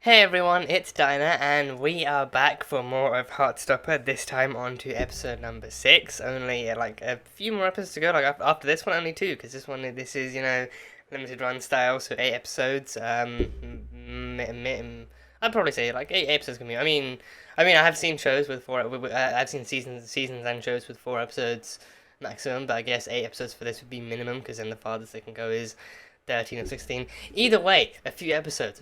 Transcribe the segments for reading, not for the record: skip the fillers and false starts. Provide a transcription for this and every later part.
Hey everyone, it's Dinah, and we are back for more of Heartstopper. This time on to episode number 6. Only like a few more episodes to go. Like after this one, only 2, because this is limited run style, so 8 episodes. I'd probably say like 8 episodes can be. I have seen shows with four. I've seen seasons and shows with 4 episodes maximum, but I guess 8 episodes for this would be minimum, because then the farthest they can go is 13 or 16. Either way, a few episodes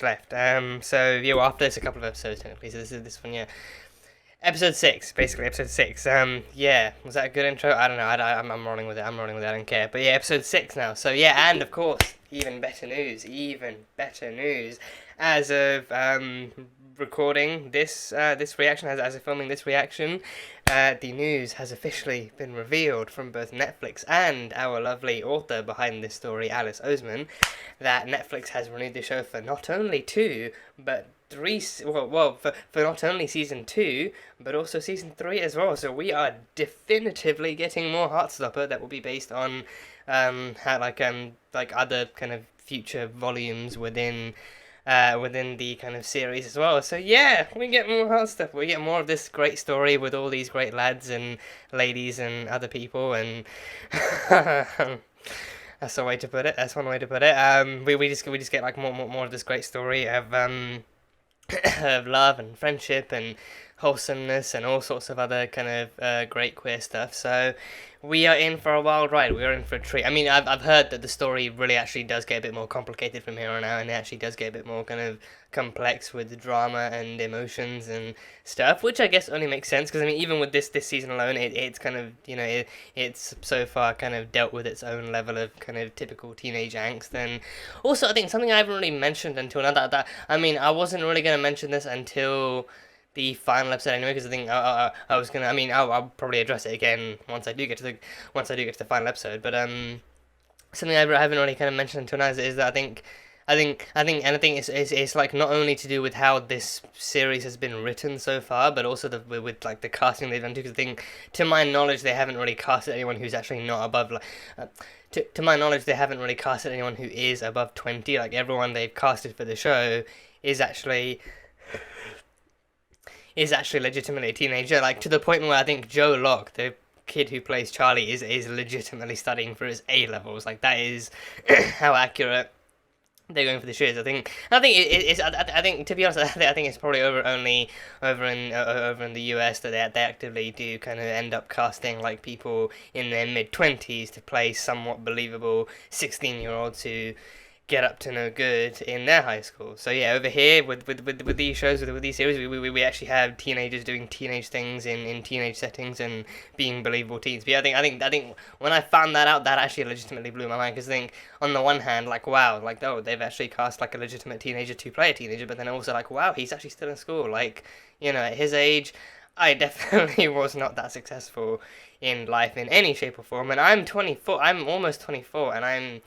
left. So yeah, well, after this, a couple of episodes technically. So this one, yeah. Episode 6, basically, episode 6. Yeah, was that a good intro? I don't know. I'm running with it. I don't care. But yeah, episode 6 now. So yeah, and of course, even better news. As of recording this reaction, as of filming this reaction, the news has officially been revealed from both Netflix and our lovely author behind this story, Alice Oseman, that Netflix has renewed the show for not only 2, but 3, for not only season 2, but also season 3 as well. So we are definitively getting more Heartstopper that will be based on how like other kind of future volumes within the kind of series as well. So yeah, we get more Heartstopper. We get more of this great story with all these great lads and ladies and other people, and that's a way to put it. That's one way to put it. We just get like more of this great story of of love and friendship and wholesomeness and all sorts of other kind of great queer stuff. So we are in for a wild ride. We are in for a treat. I mean, I've heard that the story really actually does get a bit more complicated from here on out, and it actually does get a bit more kind of complex with the drama and emotions and stuff, which I guess only makes sense, because I mean, even with this season alone, it's kind of, it's so far kind of dealt with its own level of kind of typical teenage angst. And also, I think something I haven't really mentioned until now, that I mean, I wasn't really going to mention this until the final episode anyway, because I think I was gonna. I mean, I'll probably address it again once I do get to the final episode. But something I haven't really kind of mentioned until now is that it's like not only to do with how this series has been written so far, but also with like the casting they've done too. Because I think, to my knowledge, they haven't really casted anyone who's actually not above like. To my knowledge, they haven't really casted anyone who is above 20. Like, everyone they've casted for the show is actually legitimately a teenager, like to the point where I think Joe Locke, the kid who plays Charlie, is legitimately studying for his A levels. Like, that is how accurate they're going for the shows. I think I think to be honest, I think it's probably over in the US that they actively do kind of end up casting like people in their mid-20s to play somewhat believable 16-year-olds who get up to no good in their high school. So yeah, over here with these shows, with these series, we actually have teenagers doing teenage things in teenage settings and being believable teens. But yeah, I think when I found that out, that actually legitimately blew my mind, because I think on the one hand, like, wow, like, oh, they've actually cast like a legitimate teenager to play a teenager, but then also like, wow, he's actually still in school. Like, at his age, I definitely was not that successful in life in any shape or form, and I'm 24. I'm almost 24, and I'm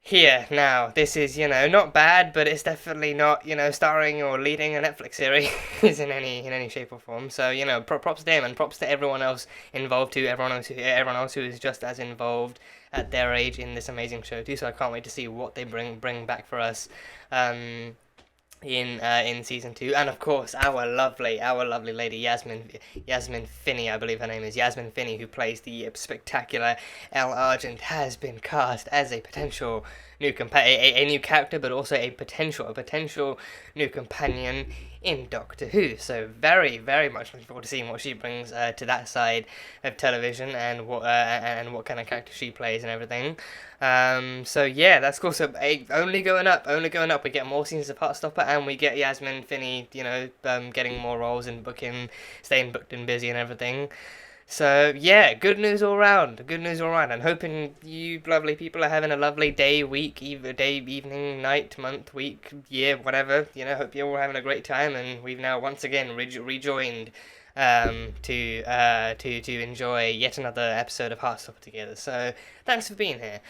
here now. This is, not bad, but it's definitely not, starring or leading a Netflix series in any shape or form. So, props to him, and props to everyone else involved too. Everyone else who is just as involved at their age in this amazing show too. So I can't wait to see what they bring back for us. In season 2, and of course our lovely lady Yasmin Finney, I believe her name is Yasmin Finney, who plays the spectacular Elle Argent, has been cast as a potential new a new character, but also a potential new companion in Doctor Who. So very, very much looking forward to seeing what she brings to that side of television, and what kind of character she plays and everything. So yeah, that's cool. So only going up. We get more seasons of Heartstopper, and we get Yasmin Finney, getting more roles and staying booked and busy and everything. So yeah, good news all round. I'm hoping you lovely people are having a lovely day, week, evening, night, month, week, year, whatever. Hope you're all having a great time, and we've now once again rejoined to enjoy yet another episode of Heartstopper together. So thanks for being here.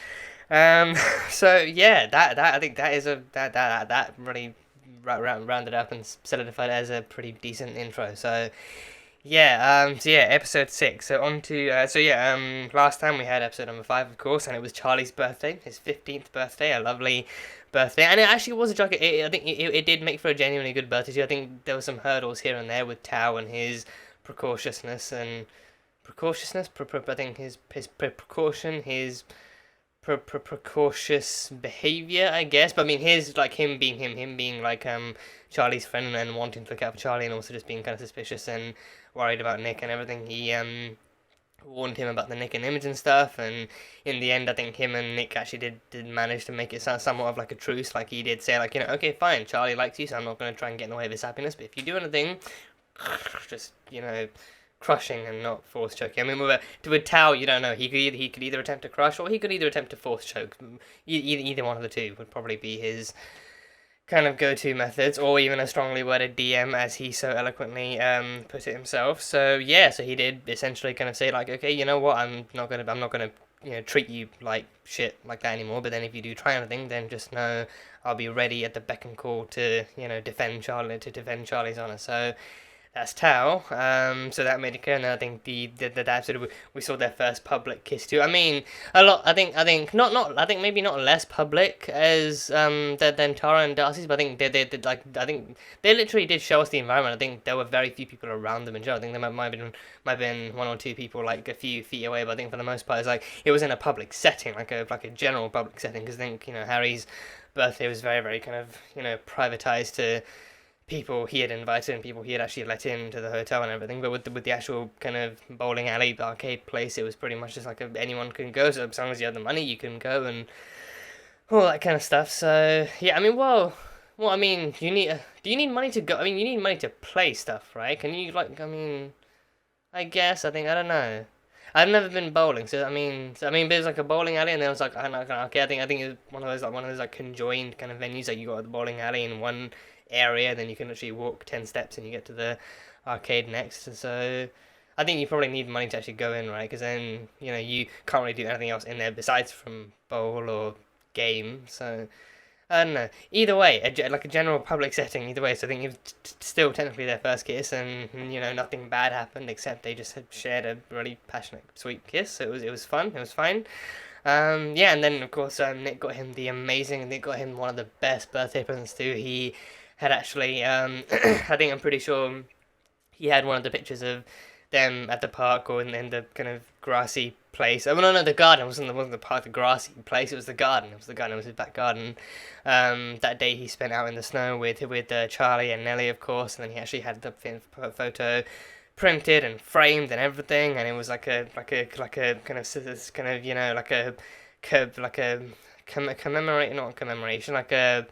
So yeah, that I think that is that really rounded up and solidified as a pretty decent intro. So yeah, episode 6. So on to last time we had episode number 5, of course, and it was Charlie's birthday, his 15th birthday, a lovely birthday, and it actually was a joke. I think it did make for a genuinely good birthday too. I think there were some hurdles here and there with Tao and his precautiousness and precautiousness. I think his precaution, his precautious behavior, I guess. But I mean, his like him being like Charlie's friend and wanting to look out for Charlie, and also just being kind of suspicious and worried about Nick and everything. He warned him about the Nick and Imogen stuff, and in the end I think him and Nick actually did manage to make it somewhat of like a truce. Like he did say, like, you know, okay, fine, Charlie likes you, so I'm not going to try and get in the way of his happiness, but if you do anything, just, you know, crushing and not force choking. I mean, with Tao, you don't know. He could either attempt to crush, or he could either attempt to force choke. Either one of the two would probably be his kind of go-to methods, or even a strongly worded DM, as he so eloquently put it himself. So yeah, so he did essentially kind of say, like, okay, you know what, I'm not gonna you know, treat you like shit like that anymore. But then if you do try anything, then just know I'll be ready at the beck and call to, you know, defend Charlie's honor. So that's Tao. So that made it clear, and I think the episode we saw their first public kiss too. I mean, a lot. I think maybe not less public as than Tara and Darcy's, but I think they did, like, I think they literally did show us the environment. I think there were very few people around them in general. I think there might have been one or two people like a few feet away, but I think for the most part it was in a public setting, like a general public setting, because I think, you know, Harry's birthday was very, very kind of, you know, privatized to people he had invited and people he had actually let into the hotel and everything. But with the actual kind of bowling alley arcade place, it was pretty much just like anyone can go. So as long as you have the money, you can go and all that kind of stuff. So yeah, I mean, well, I mean, do you need money to go? I mean, you need money to play stuff, right? Can you, like, I mean, I guess, I don't know. I've never been bowling, so I mean, there's like a bowling alley, and there was like an arcade. I think it was one of those like conjoined kind of venues. Like you got the bowling alley in one area, then you can actually walk 10 steps and you get to the arcade next. So I think you probably need money to actually go in, right? Because then, you know, you can't really do anything else in there besides from bowl or game. So I don't know. Either way, like a general public setting, either way. So I think it's still technically their first kiss, and, you know, nothing bad happened except they just had shared a really passionate, sweet kiss. So it was fun. It was fine. Yeah, and then of course Nick got him one of the best birthday presents too. He had actually, I think, I'm pretty sure he had one of the pictures of them at the park or in the kind of grassy place. Oh no, the garden. It wasn't the park, the grassy place. It was the garden. It was his back garden. That day he spent out in the snow with Charlie and Nellie, of course, and then he actually had the photo printed and framed and everything, and it was like a kind of you know, like a commemoration, like a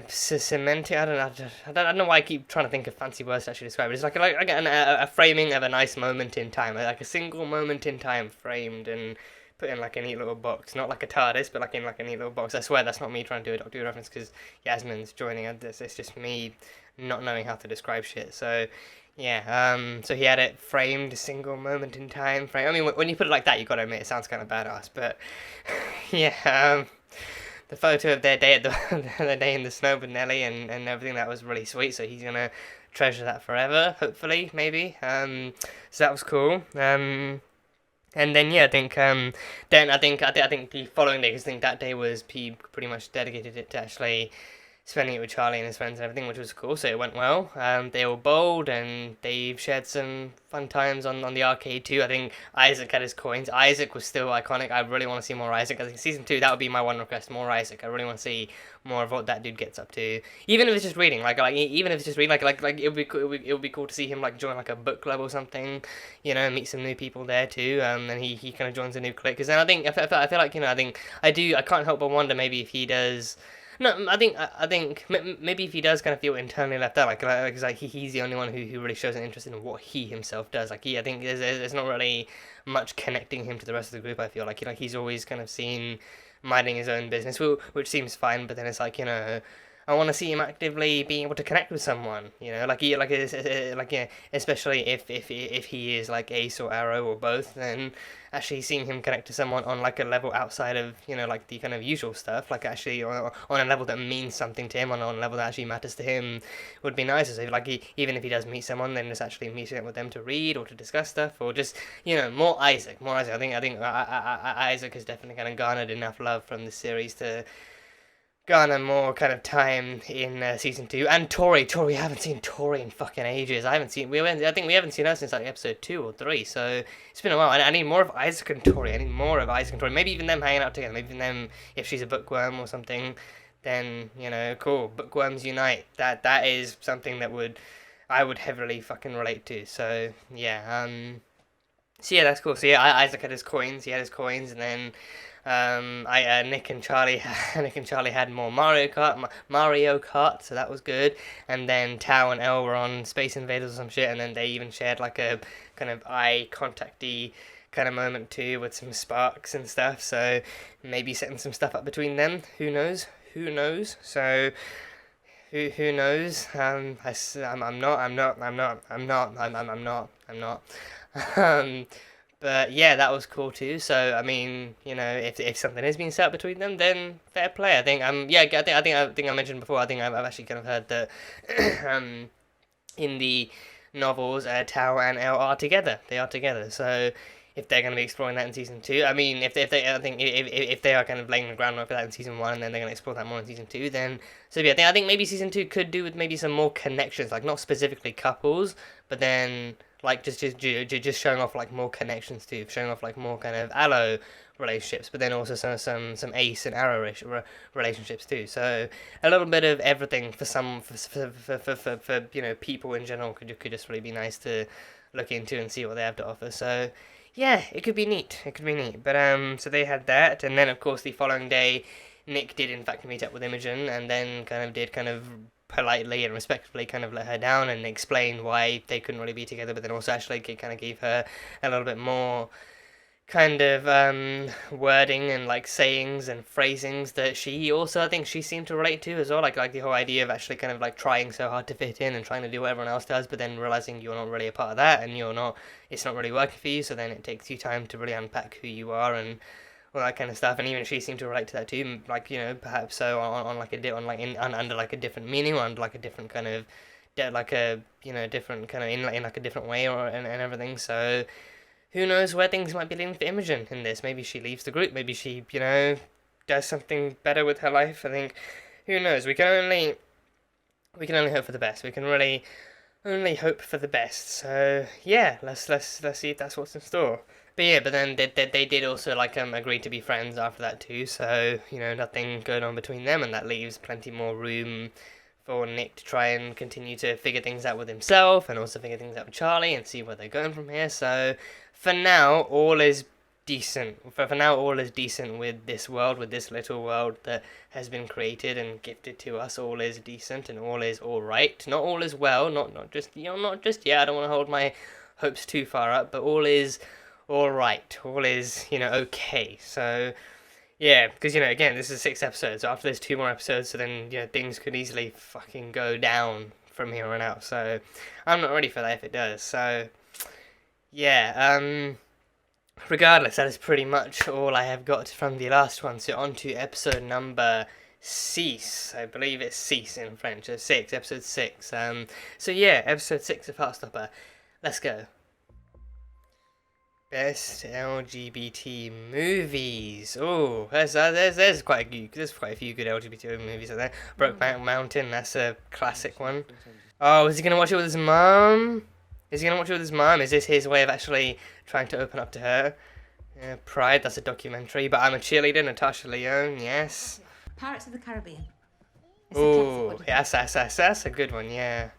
cementing. I don't know why I keep trying to think of fancy words to actually describe it. It's like a framing of a nice moment in time, like a single moment in time framed and put in like a neat little box, not like a TARDIS, but like in like a neat little box. I swear that's not me trying to do a Doctor Who reference because Yasmin's joining us. It's just me not knowing how to describe shit. So yeah, so he had it framed, a single moment in time frame. I mean, when you put it like that, you gotta admit it sounds kind of badass. But yeah, the photo of their day at the day in the snow with Nelly and everything, that was really sweet. So he's gonna treasure that forever, hopefully, maybe. So that was cool. And then yeah, I think I think the following day, because I think that day was he pretty much dedicated it to actually spending it with Charlie and his friends and everything, which was cool. So it went well. They were bold and they've shared some fun times on the arcade too. I think Isaac had his coins. Isaac was still iconic. I really want to see more Isaac. I think season 2, that would be my one request, more Isaac. I really want to see more of what that dude gets up to. Even if it's just reading, even if it's just reading, like it would be cool to see him like join like a book club or something, you know, meet some new people there too. And he kind of joins a new clique. Because then I feel like, you know, I can't help but wonder maybe if he does. No, I think maybe if he does kind of feel internally left out, like he's the only one who really shows an interest in what he himself does. Like I think there's not really much connecting him to the rest of the group. I feel like he's always kind of seen minding his own business, which seems fine. But then it's like, you know, I want to see him actively being able to connect with someone, you know, especially if he is like Ace or Arrow or both, then actually seeing him connect to someone on like a level outside of, you know, like the kind of usual stuff, like actually on a level that means something to him, on a level that actually matters to him, would be nice. So like even if he does meet someone, then just actually meeting up with them to read or to discuss stuff, or just, you know, more Isaac. I think Isaac has definitely kind of garnered enough love from the series to garner more kind of time in season 2. And Tori, I haven't seen Tori in fucking ages. I think we haven't seen her since like episode 2 or 3. So it's been a while. I need more of Isaac and Tori. Maybe even them hanging out together. Maybe even them, if she's a bookworm or something, then, you know, cool. Bookworms unite. That is something that I would heavily fucking relate to. So yeah. So yeah, that's cool. So yeah, Isaac had his coins. And then Nick and Charlie had more Mario Kart, so that was good. And then Tao and Elle were on Space Invaders or some shit, and then they even shared like a kind of eye contacty kind of moment too, with some sparks and stuff. So maybe setting some stuff up between them. Who knows? So who knows? I'm not. But yeah, that was cool too. So I mean, you know, if something is being set up between them, then fair play. I think I think I mentioned before. I think I've actually kind of heard that in the novels, Tao and Elle are together. They are together. So if they're going to be exploring that in season 2, I mean, if they are kind of laying the groundwork for that in season 1, and then they're going to explore that more in season 2, then so yeah, I think maybe season 2 could do with maybe some more connections, like not specifically couples, but then like just showing off like more connections too, showing off like more kind of Aloe relationships, but then also some Ace and Arrow relationships too. So a little bit of everything for you know, people in general could just really be nice to look into and see what they have to offer. So yeah, it could be neat. But so they had that, and then of course the following day, Nick did in fact meet up with Imogen, and then kind of politely and respectfully kind of let her down and explain why they couldn't really be together, but then also actually kind of gave her a little bit more kind of wording and like sayings and phrasings that she also, I think she seemed to relate to as well, like the whole idea of actually kind of like trying so hard to fit in and trying to do what everyone else does, but then realizing you're not really a part of that, and it's not really working for you, so then it takes you time to really unpack who you are and all that kind of stuff. And even she seemed to relate to that too, like, you know, perhaps so on like under like a different meaning, or under like a different kind of like a, you know, different kind of in like a different way, or and everything. So who knows where things might be leading for Imogen in this. Maybe she leaves the group, maybe she, you know, does something better with her life. I think, who knows, we can only hope for the best. We can really only hope for the best. So yeah, let's see if that's what's in store. But yeah, but then they did also like agree to be friends after that too. So, you know, nothing going on between them, and that leaves plenty more room for Nick to try and continue to figure things out with himself, and also figure things out with Charlie, and see where they're going from here. So for now, all is decent. For now, all is decent with this world, with this little world that has been created and gifted to us. All is decent, and all is all right. Not all is well. Not just, you know, not just yet. I don't want to hold my hopes too far up, but all is all right. All is, you know, okay. So yeah, because, you know, again, this is 6 episodes. After there's 2 more episodes, so then, you know, things could easily fucking go down from here on out. So I'm not ready for that if it does. So yeah, regardless, that is pretty much all I have got from the last one. So on to episode number 6. I believe it's 6 in French. So 6, episode 6. So yeah, episode 6 of Heartstopper. Let's go. Best LGBT movies. Oh, there's quite a few good LGBT movies out there. Brokeback Mountain, that's a classic one. Oh, is he gonna watch it with his mum? Is this his way of actually trying to open up to her? Pride, that's a documentary. But I'm a Cheerleader, Natasha Lyonne, yes. Pirates of the Caribbean. Oh, yes, that's a good one, yeah.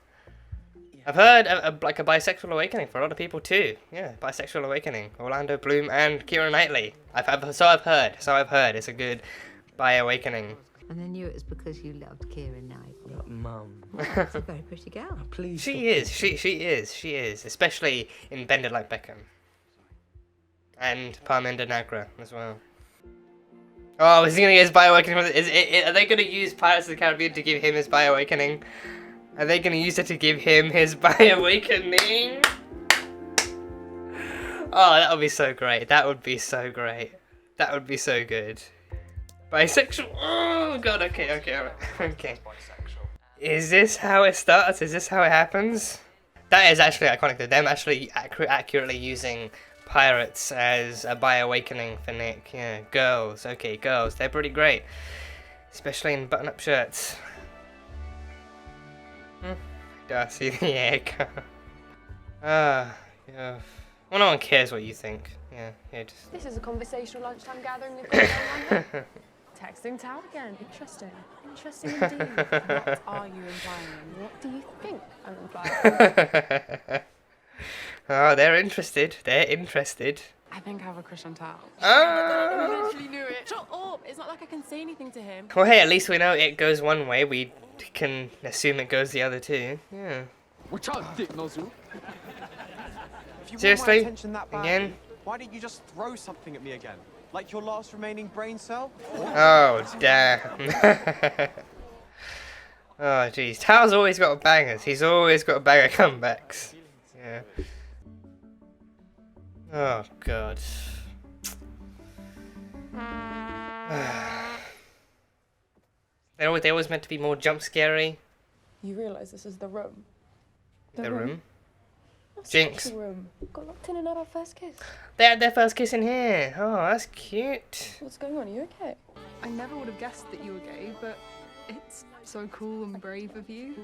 I've heard like a bisexual awakening for a lot of people too. Yeah, bisexual awakening. Orlando Bloom and Keira Knightley. I've heard. It's a good bi awakening. And I knew it was because you loved Keira Knightley. Mum. She's a very pretty girl. Please. She is. Especially in Bend It Like Beckham. And Parminder Nagra as well. Oh, is he gonna get his bioawakening? Are they gonna use Pirates of the Caribbean to give him his bioawakening? Are they gonna use it to give him his bioawakening? Oh, that would be so great. That would be so great. That would be so good. Bisexual. Oh god. Okay. Alright. Okay. Is this how it starts? Is this how it happens? That is actually iconic. Them actually accurately using pirates as a bioawakening for Nick. Yeah, girls. Okay, girls. They're pretty great, especially in button-up shirts. Darcy the egg. Yeah. Well, no one cares what you think. Yeah, just... This is a conversational lunchtime gathering we've got going on. Texting Tara again. Interesting. Interesting indeed. What are you implying? What do you think I'm implying? Oh, they're interested. They're interested. I think I have a crush on Tara. Oh. I literally knew it. Shut up! It's not like I can say anything to him. Well, hey, at least we know it goes one way. We can assume it goes the other too. Yeah. Which I dick nozzle. If you want Seriously? my attention that badly, Again? why don't you just throw something at me again? Like your last remaining brain cell? Oh, damn. Oh, jeez. Tao's always got bangers. He's always got a bag of comebacks. Yeah. Oh, God. They always meant to be more jump scary. You realise this is the room? The room. That's Jinx. the room. Got locked in and had our first kiss. They had their first kiss in here. Oh, that's cute. What's going on? Are you okay? I never would have guessed that you were gay, but it's so cool and brave of you.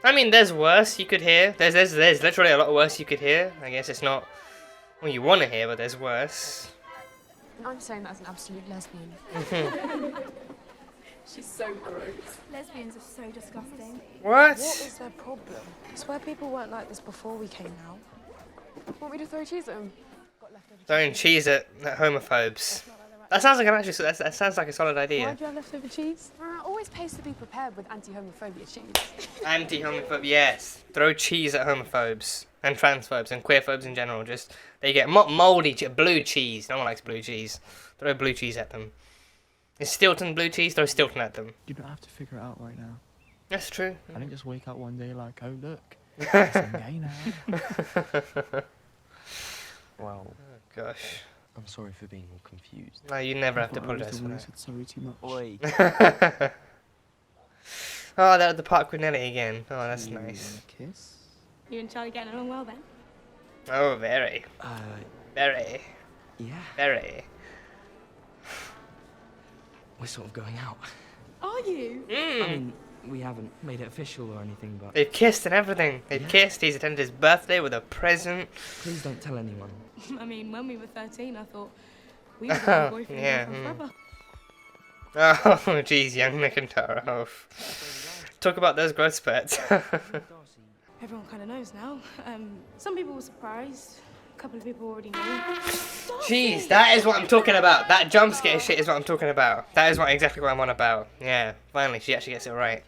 I mean, there's worse you could hear. There's literally a lot worse you could hear. I guess it's not what you want to hear, but there's worse. I'm saying that as an absolute lesbian. She's so gross. Lesbians are so disgusting. What? What is their problem? I swear people weren't like this before we came out. Want me to throw cheese at them? Throwing cheese at homophobes. That sounds like that sounds like a solid Why idea. do you have leftover cheese? Always pays to be prepared with anti-homophobia cheese. Anti-homophobe, yes. Throw cheese at homophobes and transphobes and queerphobes in general. Just they get moldy blue cheese. No one likes blue cheese. Throw blue cheese at them. Is Stilton blue cheese? Throw Stilton at them. You don't have to figure it out right now. That's true. I didn't just wake up one day like, oh look, I'm gay now. Well, Oh, gosh. I'm sorry for being all confused. No, you never have to I thought I was apologise the for one who that. said sorry too much. Oi. Oh, they're at the park with Nelly again. Oh, that's You nice. wanna kiss? You and Charlie getting along well then? Oh, very. Very. Yeah, Very. we're sort of going out. Are you? I mean, we haven't made it official or anything, but They've kissed and everything. They've kissed. He's attended his birthday with a present. please don't tell anyone. I mean, when we were 13, I thought we were going boyfriend Yeah, and girlfriend Oh, jeez, young Nick and Tara. Oh. Talk about those growth spurts. Everyone kind of knows now. Some people were surprised. A couple of people already knew. Jeez, that is what I'm talking about. That jump scare shit is what I'm talking about. That is exactly what I'm on about. Yeah, finally, she actually gets it right.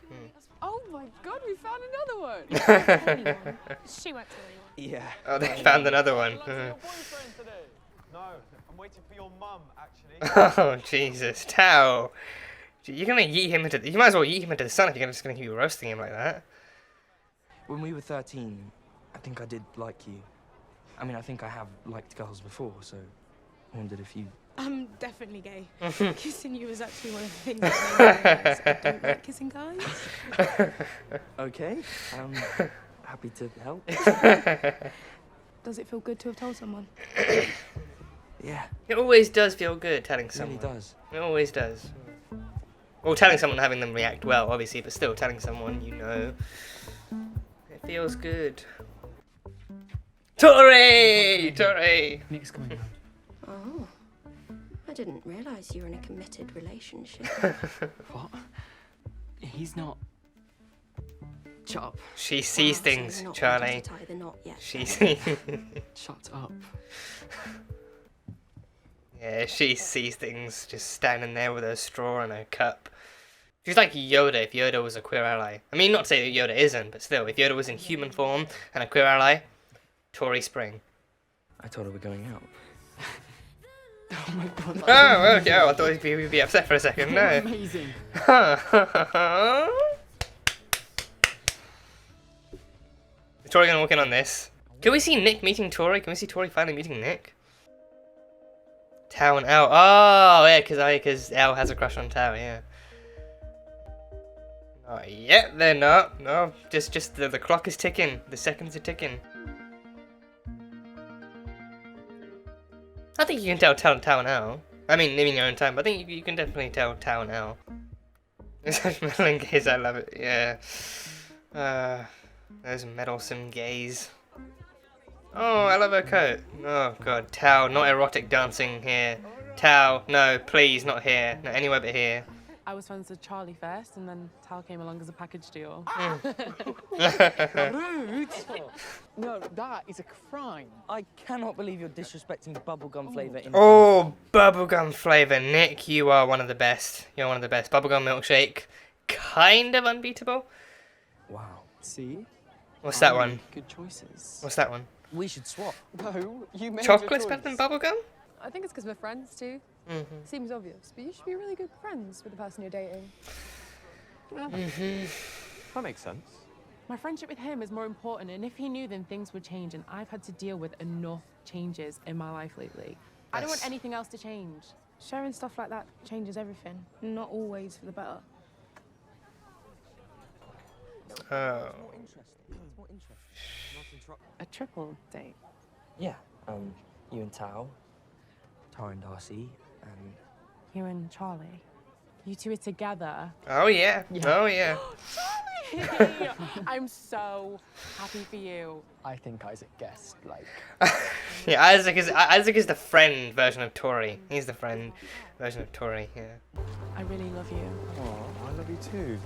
Oh my god, we found another one! She won't tell anyone. Yeah. Oh, they found another one. Your boyfriend today? No, I'm waiting for your mum, actually. Oh, Jesus. Tao. You're gonna yeet him into you might as well yeet him into the sun if you're just gonna keep roasting him like that. When we were 13, I think I did like you. I mean, I think I have liked girls before, so I wondered if you... I'm definitely gay. Kissing you is actually one of the things that made me realise I don't like kissing guys. Okay, happy to help. Does it feel good to have told someone? Yeah, It always does feel good telling it really someone. does. It always does. Well, telling someone and having them react well, obviously, but still telling someone you know. It feels good. Tori! Tori! Nick's coming round. Oh, I didn't realise you were in a committed relationship. What? He's not. Shut up. She sees Wow, so things, you're not Charlie. ready to tie the knot yet, She then. sees. Shut up. Yeah, she sees things just standing there with her straw and her cup. She's like Yoda if Yoda was a queer ally. I mean, not to say that Yoda isn't, but still, if Yoda was in human form and a queer ally, Tori Spring. I told her we're going out. Oh my god. Oh, okay. Oh, I thought he'd be upset for a second. No. Amazing. Is Tori gonna walk in on this? Can we see Nick meeting Tori? Can we see Tori finally meeting Nick? Tao and Al. Oh, yeah, because Al has a crush on Tao, yeah. Oh, yeah, they're not. No, just the clock is ticking. The seconds are ticking. I think you can tell Tao and Al. I mean, in your own time, but I think you can definitely tell Tao and Al. Such meddling gays, I love it, yeah. Those meddlesome gays. Oh, I love her coat. Oh god, Tao, not erotic dancing here. Tao, no, please, not here. No, anywhere but here. I was friends with Charlie first, and then Tal came along as a package deal. Rude. No, that is a crime. I cannot believe you're disrespecting bubblegum flavour in... Oh, bubblegum flavour. Nick, you are one of the best. You're one of the best. Bubblegum milkshake. Kind of unbeatable. Wow. See? What's that one? Good choices. What's that one? We should swap. No, you made Chocolate's your better than choice. bubblegum? I think it's because we're friends too. Seems obvious, but you should be really good friends with the person you're dating. That makes sense. My friendship with him is more important, and if he knew, then things would change, and I've had to deal with enough changes in my life lately. I don't want anything else to change. Sharing stuff like that changes everything. Not always for the better. Oh. A triple date. Yeah, you and Tao, Tara and Darcy, and... You and Charlie. You two are together. Oh yeah. Oh yeah. I'm so happy for you. I think Isaac guessed, like... Yeah, Isaac is the friend version of Tori. He's the friend version of Tori, yeah. I really love you. Oh, I love you too.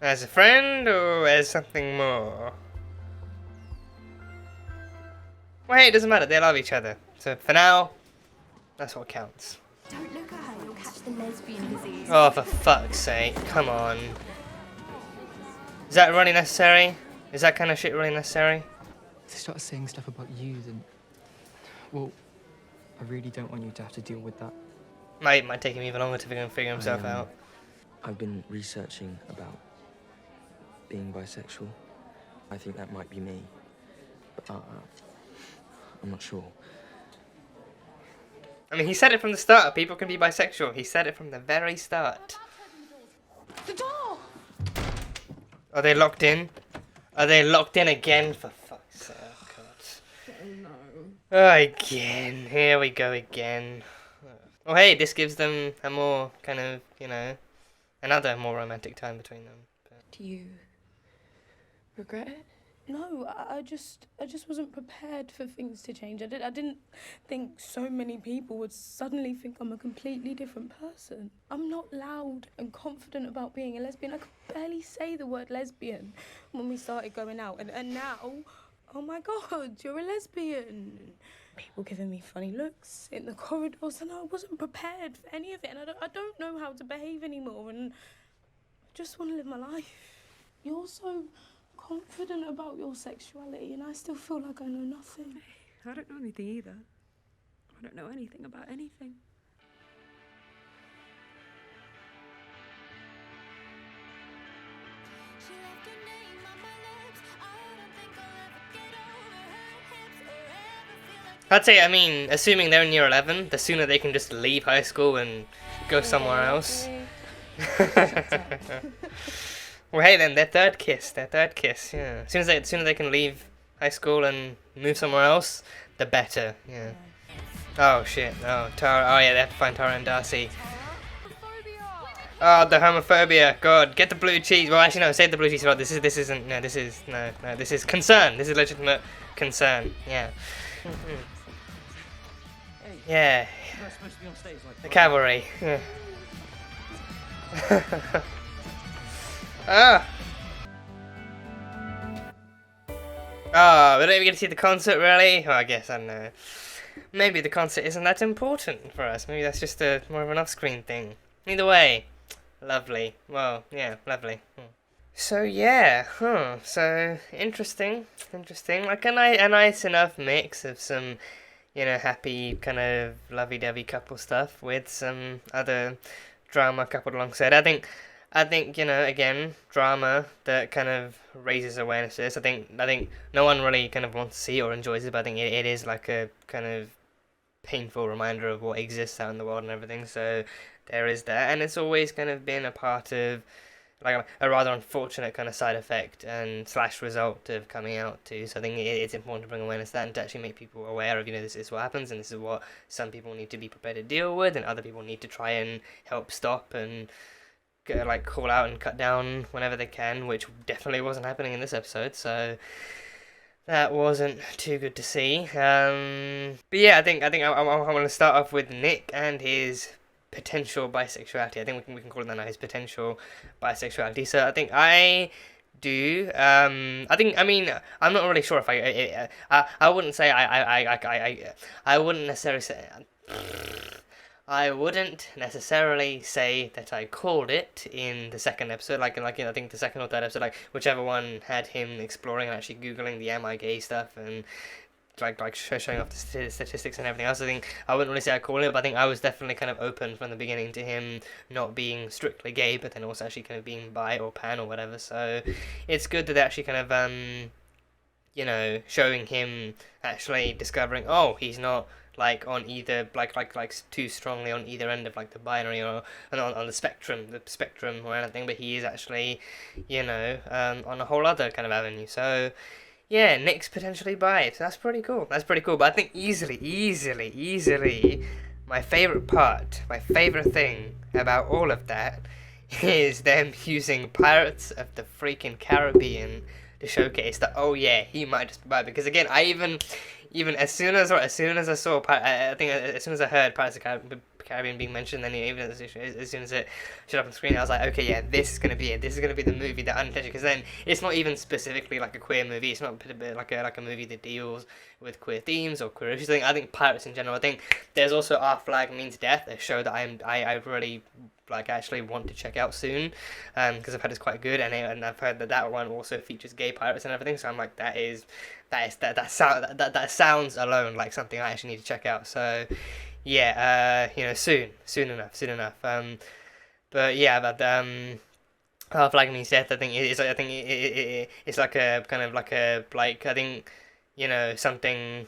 As a friend or as something more? Well, hey, it doesn't matter. They love each other. So for now, that's what counts. Don't look at her, you'll catch the lesbian disease. Oh, for fuck's sake. Come on. Is that really necessary? Is that kind of shit really necessary? If they start saying stuff about you, then... Well, I really don't want you to have to deal with that. Might take him even longer to figure himself out. I've been researching about being bisexual. I think that might be me, but I'm not sure. I mean, he said it from the start. People can be bisexual. He said it from the very start. The door! Are they locked in? Are they locked in again? For fuck's sake, God. Oh no. Oh, again. Here we go again. Oh, hey, this gives them a more kind of, you know, another more romantic time between them. Do you regret it? No, I just wasn't prepared for things to change. I didn't think so many people would suddenly think I'm a completely different person. I'm not loud and confident about being a lesbian. I could barely say the word lesbian when we started going out. And now, oh my God, you're a lesbian. People giving me funny looks in the corridors, and I wasn't prepared for any of it. And I don't know how to behave anymore, and I just want to live my life. You're so confident about your sexuality, and I still feel like I know nothing. I don't know anything either. I don't know anything about anything. I'd say, I mean, assuming they're in year 11, the sooner they can just leave high school and go somewhere else. Well, hey then, their third kiss, yeah. As soon as they can leave high school and move somewhere else, the better, yeah. Oh shit, oh, Tara, oh yeah, they have to find Tara and Darcy. Oh, the homophobia, God, get the blue cheese. Well, actually no, save the blue cheese. Well, this is concern. This is legitimate concern, yeah. Yeah. The cavalry, yeah. Ah! Oh, we don't even get to see the concert, really? Well, I guess, I don't know. Maybe the concert isn't that important for us. Maybe that's just more of an off-screen thing. Either way, lovely. Well, yeah, lovely. So, yeah, so, interesting. Like a nice enough mix of some happy kind of lovey-dovey couple stuff with some other drama coupled alongside. I think again, drama that kind of raises awareness to this. I think no one really kind of wants to see or enjoys it, but I think it is like a kind of painful reminder of what exists out in the world and everything. So there is that, and it's always kind of been a part of like a rather unfortunate kind of side effect and / result of coming out too. So I think it's important to bring awareness to that and to actually make people aware of, this is what happens and this is what some people need to be prepared to deal with and other people need to try and help stop and call out and cut down whenever they can, which definitely wasn't happening in this episode. So that wasn't too good to see. But yeah, I think I want to start off with Nick and his potential bisexuality. I think we can call it that now, his potential bisexuality. So I think I do. I'm not really sure if I wouldn't say I wouldn't necessarily say. I wouldn't necessarily say that I called it in the second episode, I think the second or third episode, whichever one had him exploring and actually googling the "am I gay" stuff and showing off the statistics and everything else. I think I wouldn't really say I called it, but I think I was definitely kind of open from the beginning to him not being strictly gay, but then also actually kind of being bi or pan or whatever. So it's good that they're actually kind of showing him actually discovering, oh, he's not on either too strongly on either end of the binary or on the spectrum or anything, but he is actually on a whole other kind of avenue. So yeah, Nick's potentially bi, so that's pretty cool. But I think easily my favorite thing about all of that is them using Pirates of the freaking Caribbean to showcase that, oh yeah, he might just be bi. Because again, I even as soon as I saw, as soon as I heard Pirates of the Caribbean being mentioned, then even as soon as it showed up on screen, I was like, okay, yeah, this is gonna be it. This is gonna be the movie that unintentionally, because then it's not even specifically like a queer movie. It's not like a movie that deals with queer themes or queer issues. I think Pirates in general. I think there's also Our Flag Means Death, a show that I really actually want to check out soon, because I've heard it's quite good, and I've heard that one also features gay pirates and everything. So I'm like, that sounds alone like something I actually need to check out. So yeah, soon enough. But yeah, Our Flag Means Death, I think it's like a kind of I think something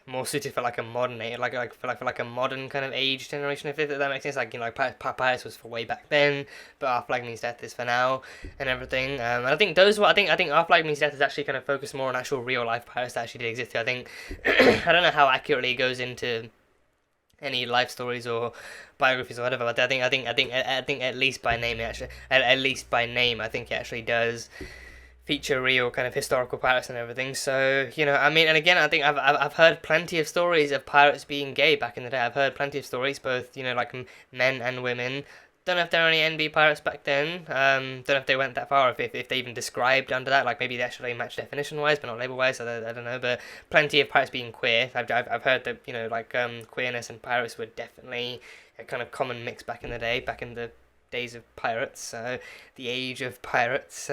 more suited for a modern age, for a modern kind of age generation, if that makes sense. Pirates was for way back then, but Our Flag Means Death is for now and everything. And I think I think Our Flag Means Death is actually kind of focused more on actual real life pirates that actually did exist. I think I don't know how accurately it goes into any life stories or biographies or whatever, but I think at least by name I think it actually does feature real kind of historical pirates and everything. So and again, I think I've heard plenty of stories of pirates being gay back in the day. I've heard plenty of stories, both men and women. Don't know if there were any NB pirates back then. Don't know if they went that far, or if they even described under that. Maybe they actually match definition wise, but not label wise. So I don't know. But plenty of pirates being queer. I've heard that queerness and pirates were definitely a kind of common mix back in the day, back in the days of pirates, the age of pirates.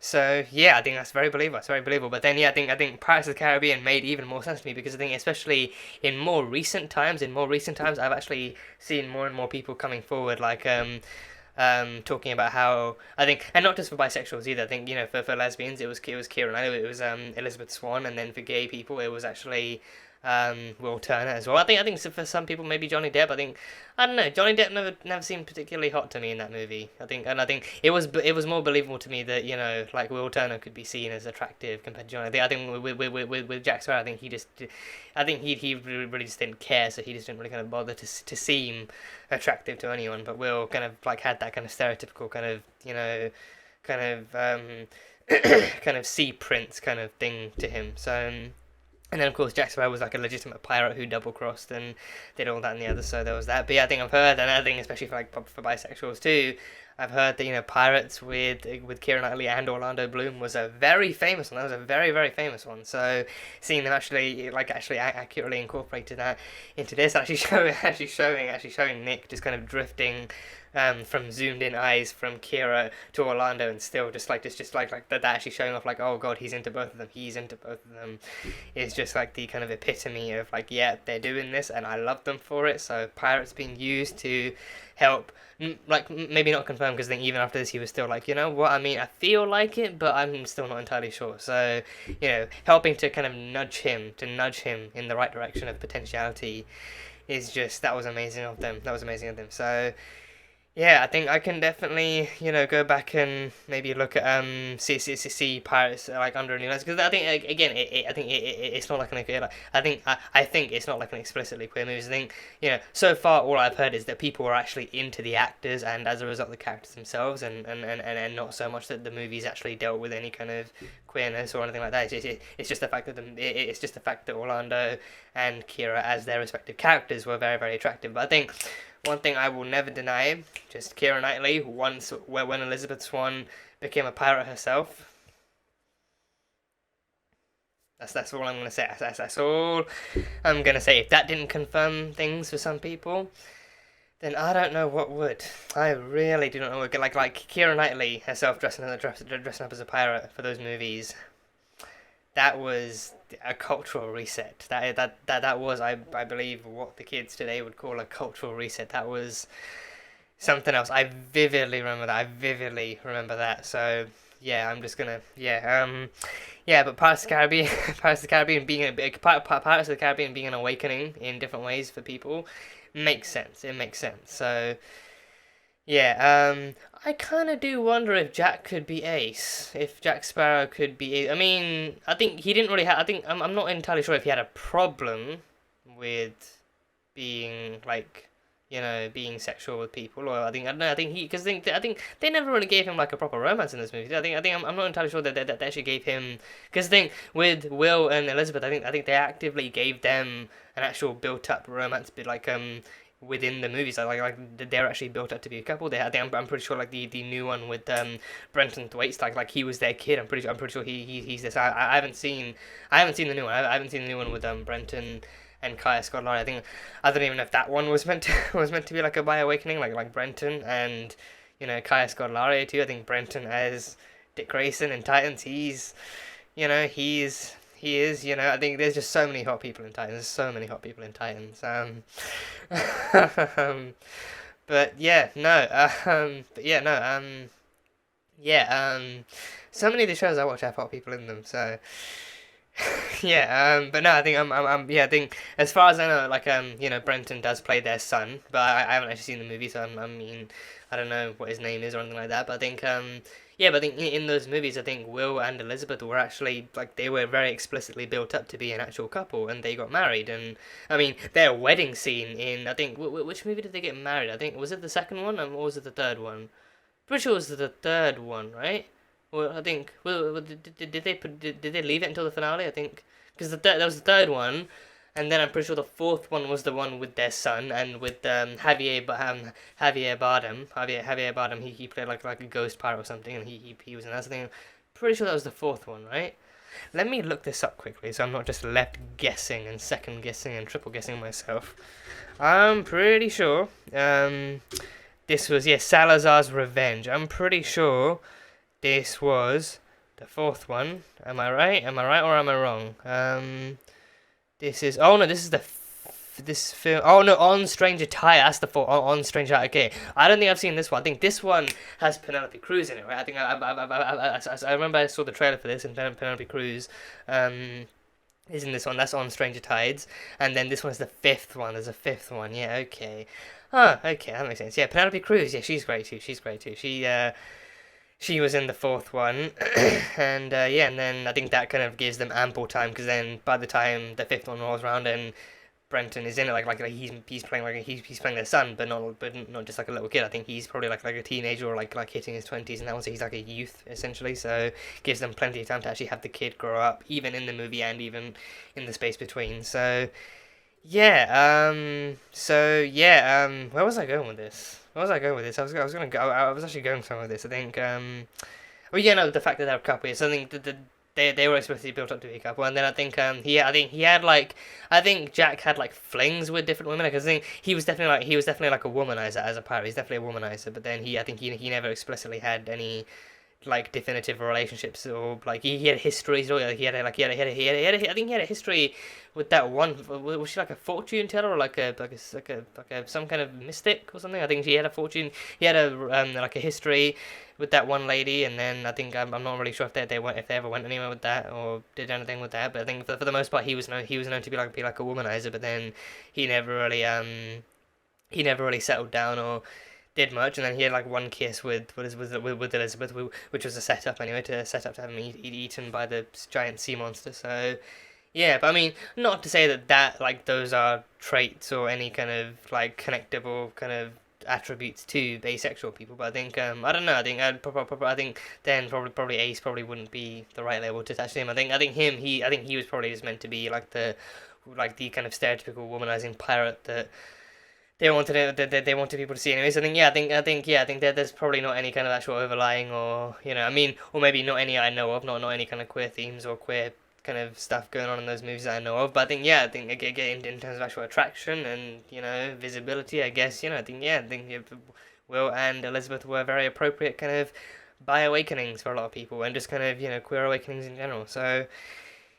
So yeah, I think that's very believable. But then yeah, I think Pirates of the Caribbean made even more sense to me, because I think especially in more recent times, I've actually seen more and more people coming forward, talking about how, I think, and not just for bisexuals either. I think for lesbians it was Keira Knightley, it was Elizabeth Swann, and then for gay people it was actually Will Turner as well. I think for some people maybe Johnny Depp. I don't know. Johnny Depp never seemed particularly hot to me in that movie. I think it was more believable to me that Will Turner could be seen as attractive compared to Johnny. I think with Jack Sparrow, he really just didn't care, so he just didn't really kind of bother to seem attractive to anyone. But Will kind of had that kind of stereotypical kind of sea prince kind of thing to him. So. And then, of course, Jack Sparrow was a legitimate pirate who double-crossed and did all that and the other, so there was that. But yeah, I think I've heard, and I think especially for bisexuals too, I've heard that, Pirates with Keira Knightley and Orlando Bloom was a very famous one. That was a very, very famous one. So seeing them actually accurately incorporated that into this, actually showing Nick just kind of drifting from zoomed in eyes from Kira to Orlando, and still just like that actually showing off like, oh god, he's into both of them, is just like the kind of epitome of like, yeah, they're doing this and I love them for it. So pirates being used to help, like maybe not confirm, because then even after this he was still like, you know what, I mean, I feel like it, but I'm still not entirely sure. So, you know, helping to kind of nudge him in the right direction of potentiality is just, that was amazing of them. So yeah, I think I can definitely, you know, go back and maybe look at see pirates like under a new lens, because I think again it's not like I think it's not like an explicitly queer movie. I think, you know, so far all I've heard is that people are actually into the actors and as a result the characters themselves, and not so much that the movies actually dealt with any kind of queerness or anything like that. It's just the fact that it's just the fact that Orlando and Kira as their respective characters were very, very attractive. But I think one thing I will never deny, just Keira Knightley, when Elizabeth Swann became a pirate herself. That's all I'm going to say. That's all I'm going to say. If that didn't confirm things for some people, then I don't know what would. I really do not know what would. Like Keira Knightley herself dressing up as a pirate for those movies. That was a cultural reset. That was, I believe, what the kids today would call a cultural reset. That was something else. I vividly remember that. So yeah, I'm just gonna but Pirates of the Caribbean being an awakening in different ways for people makes sense. It makes sense. So yeah, I kind of do wonder if Jack could be Ace, if Jack Sparrow could be Ace. I mean, I think he didn't really have, I think, I'm not entirely sure if he had a problem with being, like, you know, being sexual with people, or I think they never really gave him, like, a proper romance in this movie. I'm not entirely sure that they actually gave him, because I think with Will and Elizabeth, I think they actively gave them an actual built-up romance, bit like, within the movies, like they're actually built up to be a couple. I'm pretty sure like the new one with Brenton Thwaites, like he was their kid. I'm pretty sure he's this. I haven't seen the new one. I haven't seen the new one with Brenton and Kaya Scott Laurie. I don't even know if that one was meant to be like a bi awakening, like Brenton and, you know, Kaya Scott Laurie too. I think Brenton as Dick Grayson in Titans, he is, you know, I think there's just so many hot people in Titans. But yeah, so many of the shows I watch have hot people in them, so yeah, but no, I think I think as far as I know, like, you know, Brenton does play their son, but I haven't actually seen the movie, so I mean, I don't know what his name is or anything like that, but I think, but I think in those movies, I think Will and Elizabeth were actually, like, they were very explicitly built up to be an actual couple, and they got married, and, I mean, their wedding scene in, I think, which movie did they get married? I think, was it the second one, or was it the third one? Pretty sure it was the third one, right? Well, I think, did they leave it until the finale? I think, because that was the third one, and then I'm pretty sure the fourth one was the one with their son, and with Javier Bardem. He played like a ghost pirate or something, and he was in that thing. Pretty sure that was the fourth one, right? Let me look this up quickly, so I'm not just left guessing and second guessing and triple guessing myself. I'm pretty sure this was Salazar's Revenge. I'm pretty sure this was the fourth one. Am I right or am I wrong? This is this film. Oh no, On Stranger Tide. That's the fourth. On Stranger Tide. Okay, I don't think I've seen this one. I think this one has Penelope Cruz in it, right? I think I remember I saw the trailer for this, and Penelope Cruz is in this one. That's On Stranger Tides, and then this one's the fifth one. There's a fifth one. Yeah. Okay. Oh, okay, that makes sense. Yeah, Penelope Cruz. Yeah, she's great too. She was in the fourth one, and and then I think that kind of gives them ample time, because then by the time the fifth one rolls around and Brenton is in it, like he's playing he's playing their son, but not just like a little kid. I think he's probably like a teenager or like hitting his 20s, and that one, so he's like a youth essentially. So gives them plenty of time to actually have the kid grow up, even in the movie and even in the space between. So yeah, where was I going with this? I was actually going somewhere with this. I think, the fact that they're a couple. So I think they were explicitly built up to be a couple, and then I think Jack had like flings with different women. Because I think he was definitely like a womanizer as a pirate. He's definitely a womanizer, but then I think he never explicitly had any like definitive relationships, or like he had histories. Or like, he had I think he had a history with that one. Was she like a fortune teller, or like a some kind of mystic or something? I think he had a fortune. He had a like a history with that one lady, and then I think I'm not really sure if they ever went anywhere with that or did anything with that. But I think for the most part he was known to be like a womanizer, but then he never really settled down or did much. And then he had like one kiss with Elizabeth, which was a setup anyway, to have him eaten by the giant sea monster. So yeah, but I mean, not to say that like those are traits or any kind of like connectable kind of attributes to asexual people, but I think I don't know. I think then probably Ace probably wouldn't be the right label to attach to him. I think he was probably just meant to be like the kind of stereotypical womanizing pirate that they wanted people to see anyways. I think there's probably not any kind of actual overlying, or I mean, or maybe not any I know of, not any kind of queer themes or queer kind of stuff going on in those movies that I know of. But I think again in terms of actual attraction and visibility, I guess I think Will and Elizabeth were very appropriate kind of bi awakenings for a lot of people, and just kind of queer awakenings in general. So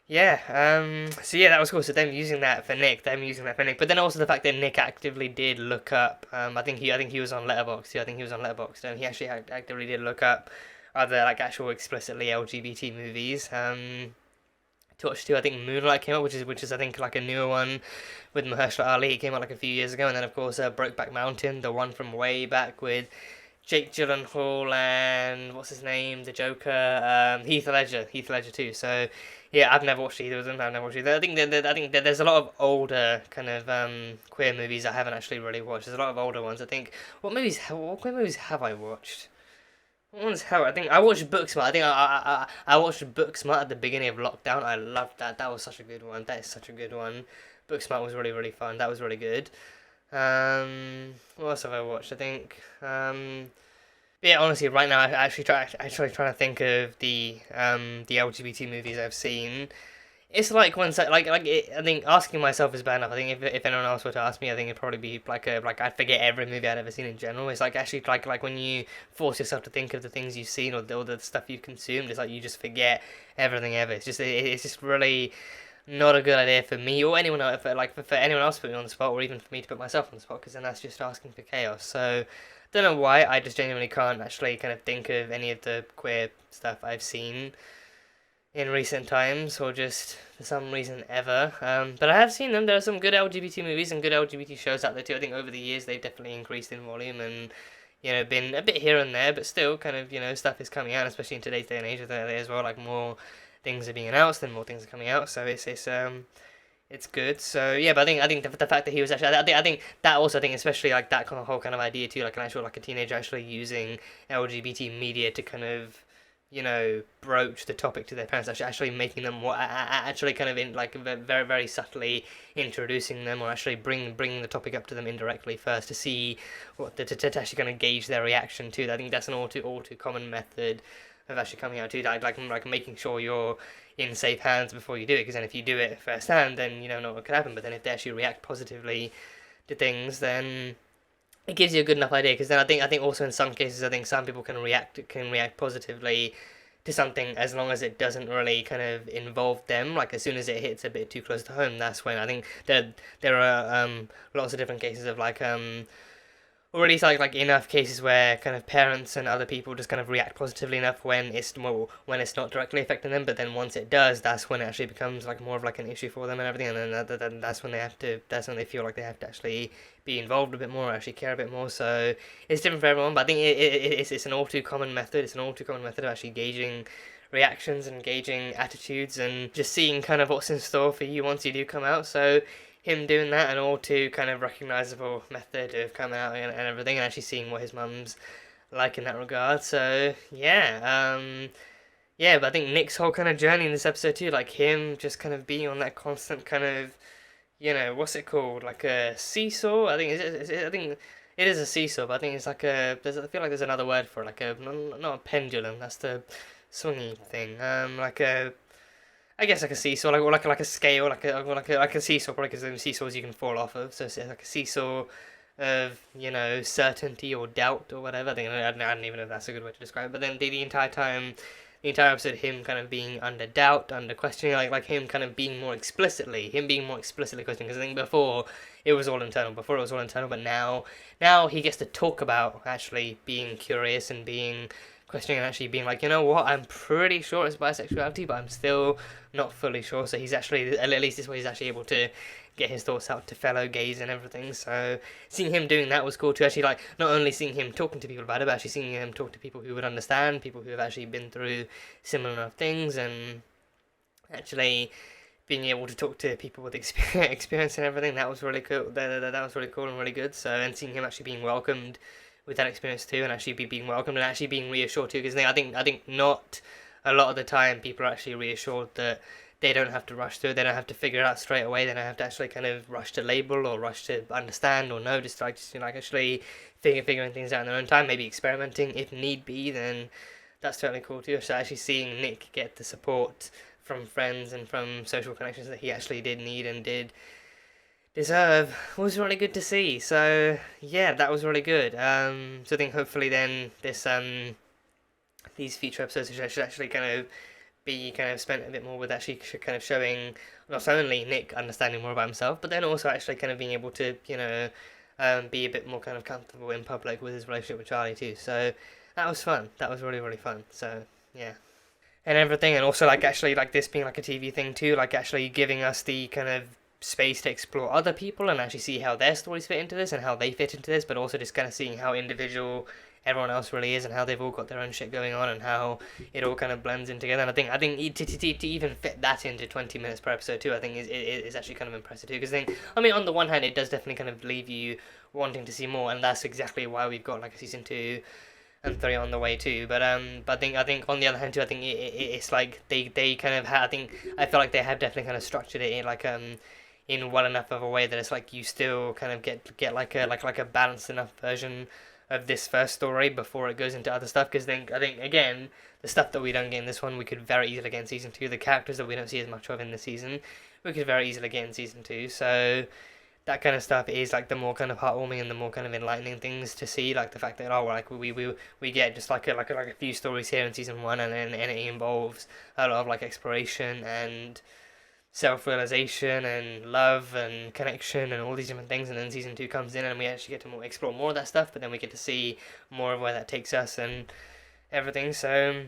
yeah, that was cool. So them using that for Nick, but then also the fact that Nick actively did look up. I think he was on Letterboxd. I think he was on Letterboxd, and he actually actively did look up other like actual explicitly LGBT movies. To watch too. I think Moonlight came out, which is I think like a newer one with Mahershala Ali. It came out like a few years ago, and then of course Brokeback Mountain, the one from way back with Jake Gyllenhaal and what's his name, the Joker, Heath Ledger too. So yeah, I've never watched either of them. I think that there's a lot of older kind of queer movies I haven't actually really watched. There's a lot of older ones. I think what queer movies have I watched? I think I watched Booksmart. I think I watched Booksmart at the beginning of lockdown. I loved that. That was such a good one. That is such a good one. Booksmart was really, really fun. That was really good. What else have I watched? I think. Yeah, honestly, right now I actually trying to think of the LGBT movies I've seen. It's like I think asking myself is bad enough. I think if anyone else were to ask me, I think it'd probably be like I'd forget every movie I'd ever seen in general. It's like actually like when you force yourself to think of the things you've seen or the stuff you've consumed, it's like you just forget everything ever. It's just really not a good idea for me or anyone else. For anyone else to put me on the spot, or even for me to put myself on the spot, because then that's just asking for chaos. So don't know why. I just genuinely can't actually kind of think of any of the queer stuff I've seen in recent times, or just for some reason ever. But I have seen them. There are some good LGBT movies and good LGBT shows out there too. I think over the years they've definitely increased in volume and been a bit here and there, but still kind of stuff is coming out, especially in today's day and age as well. Like more things are being announced and more things are coming out, so it's good. So yeah, but I think the fact that he was actually I think that also especially like that kind of whole kind of idea too, like a teenager actually using LGBT media to kind of broach the topic to their parents, actually making them more, actually kind of in like very, very subtly introducing them, or actually bringing the topic up to them indirectly first to see what to actually kind of gauge their reaction to that. I think that's an all too common method of actually coming out to like making sure you're in safe hands before you do it, because then if you do it firsthand, then you don't know what could happen. But then if they actually react positively to things, then it gives you a good enough idea, because then I think also in some cases I think some people can react positively to something as long as it doesn't really kind of involve them. Like as soon as it hits a bit too close to home, that's when I think there are lots of different cases of already like enough cases where kind of parents and other people just kind of react positively enough when it's not directly affecting them, but then once it does, that's when it actually becomes like more of like an issue for them and everything, and then that's when they feel like they have to actually be involved a bit more, or actually care a bit more. So it's different for everyone, but I think it's an all too common method. It's an all too common method of actually gauging reactions and gauging attitudes and just seeing kind of what's in store for you once you do come out. So him doing that, an all too kind of recognisable method of coming out and everything, and actually seeing what his mum's like in that regard. So yeah, but I think Nick's whole kind of journey in this episode too, like him just kind of being on that constant kind of, what's it called, like a seesaw. I think it is a seesaw, but I think it's like I feel like there's another word for it, like not a pendulum. That's the swingy thing. Like a I guess like a seesaw, like a scale, like a seesaw, probably because them seesaws you can fall off of. So it's like a seesaw of, you know, certainty or doubt or whatever. I don't even know if that's a good way to describe it. But then the entire time, the entire episode, him kind of being under doubt, under questioning, like him kind of being more explicitly questioning. Because I think before it was all internal. But now he gets to talk about actually being curious and being questioning and actually being like, you know what, I'm pretty sure it's bisexuality, but I'm still not fully sure. So he's actually, at least this way, he's actually able to get his thoughts out to fellow gays and everything. So seeing him doing that was cool to actually, like, not only seeing him talking to people about it, but actually seeing him talk to people who would understand, people who have actually been through similar enough things, and actually being able to talk to people with experience and everything. That was really cool. That was really cool and really good. So, and seeing him actually being welcomed with that experience too, and actually being welcomed and actually being reassured too, because I think not a lot of the time people are actually reassured that they don't have to rush through it, they don't have to figure it out straight away, they don't have to actually kind of rush to label or rush to understand or know, just actually figuring things out in their own time, maybe experimenting if need be. Then that's totally cool too. So actually seeing Nick get the support from friends and from social connections that he actually did need and did deserve was really good to see. So yeah, that was really good. So I think hopefully then this these future episodes should actually kind of be kind of spent a bit more with actually kind of showing not only Nick understanding more about himself, but then also actually kind of being able to, you know, be a bit more kind of comfortable in public with his relationship with Charlie too. So that was fun. That was really, really fun. So yeah, and everything, and also like actually like this being like a TV thing too, like actually giving us the kind of space to explore other people and actually see how their stories fit into this and how they fit into this, but also just kind of seeing how individual everyone else really is and how they've all got their own shit going on and how it all kind of blends in together. And I think to even fit that into 20 minutes per episode too, I think is actually kind of impressive too, because I mean on the one hand it does definitely kind of leave you wanting to see more, and that's exactly why we've got like a season 2 and 3 on the way too. But I think on the other hand too, I think it's like they kind of I feel like they have definitely kind of structured it in like in well enough of a way that it's like you still kind of get like a balanced enough version of this first story before it goes into other stuff. Because I think again, the stuff that we don't get in this one we could very easily get in season 2. The characters that we don't see as much of in this season we could very easily get in season 2. So that kind of stuff is like the more kind of heartwarming and the more kind of enlightening things to see, like the fact that like we get just like a few stories here in season 1, and it involves a lot of like exploration and self-realization and love and connection and all these different things, and then season 2 comes in and we actually get to explore more of that stuff, but then we get to see more of where that takes us and everything. So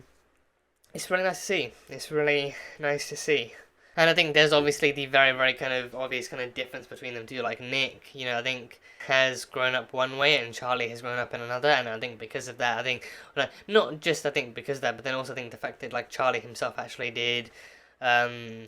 it's really nice to see. It's really nice to see. And I think there's obviously the very, very kind of obvious kind of difference between them too. Like Nick, you know, I think has grown up one way and Charlie has grown up in another, and I think because of that, I think not just I think because of that, but then also I think the fact that like Charlie himself actually did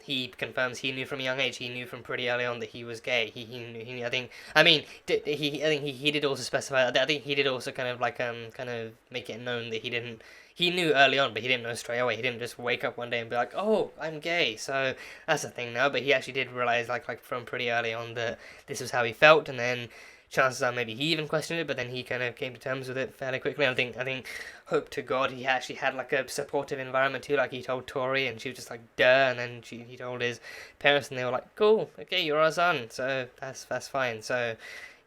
he confirms he knew from a young age. He knew from pretty early on that he was gay. He knew. I think he did also specify. I think he did also kind of like kind of make it known that he didn't. He knew early on, but he didn't know straight away. He didn't just wake up one day and be like, "Oh, I'm gay." So that's the thing now. But he actually did realize like from pretty early on that this was how he felt, and then chances are maybe he even questioned it, but then he kind of came to terms with it fairly quickly. I think hope to God he actually had like a supportive environment too. Like he told Tori and she was just like duh, and then he told his parents and they were like, cool, okay, you're our son, so that's fine. So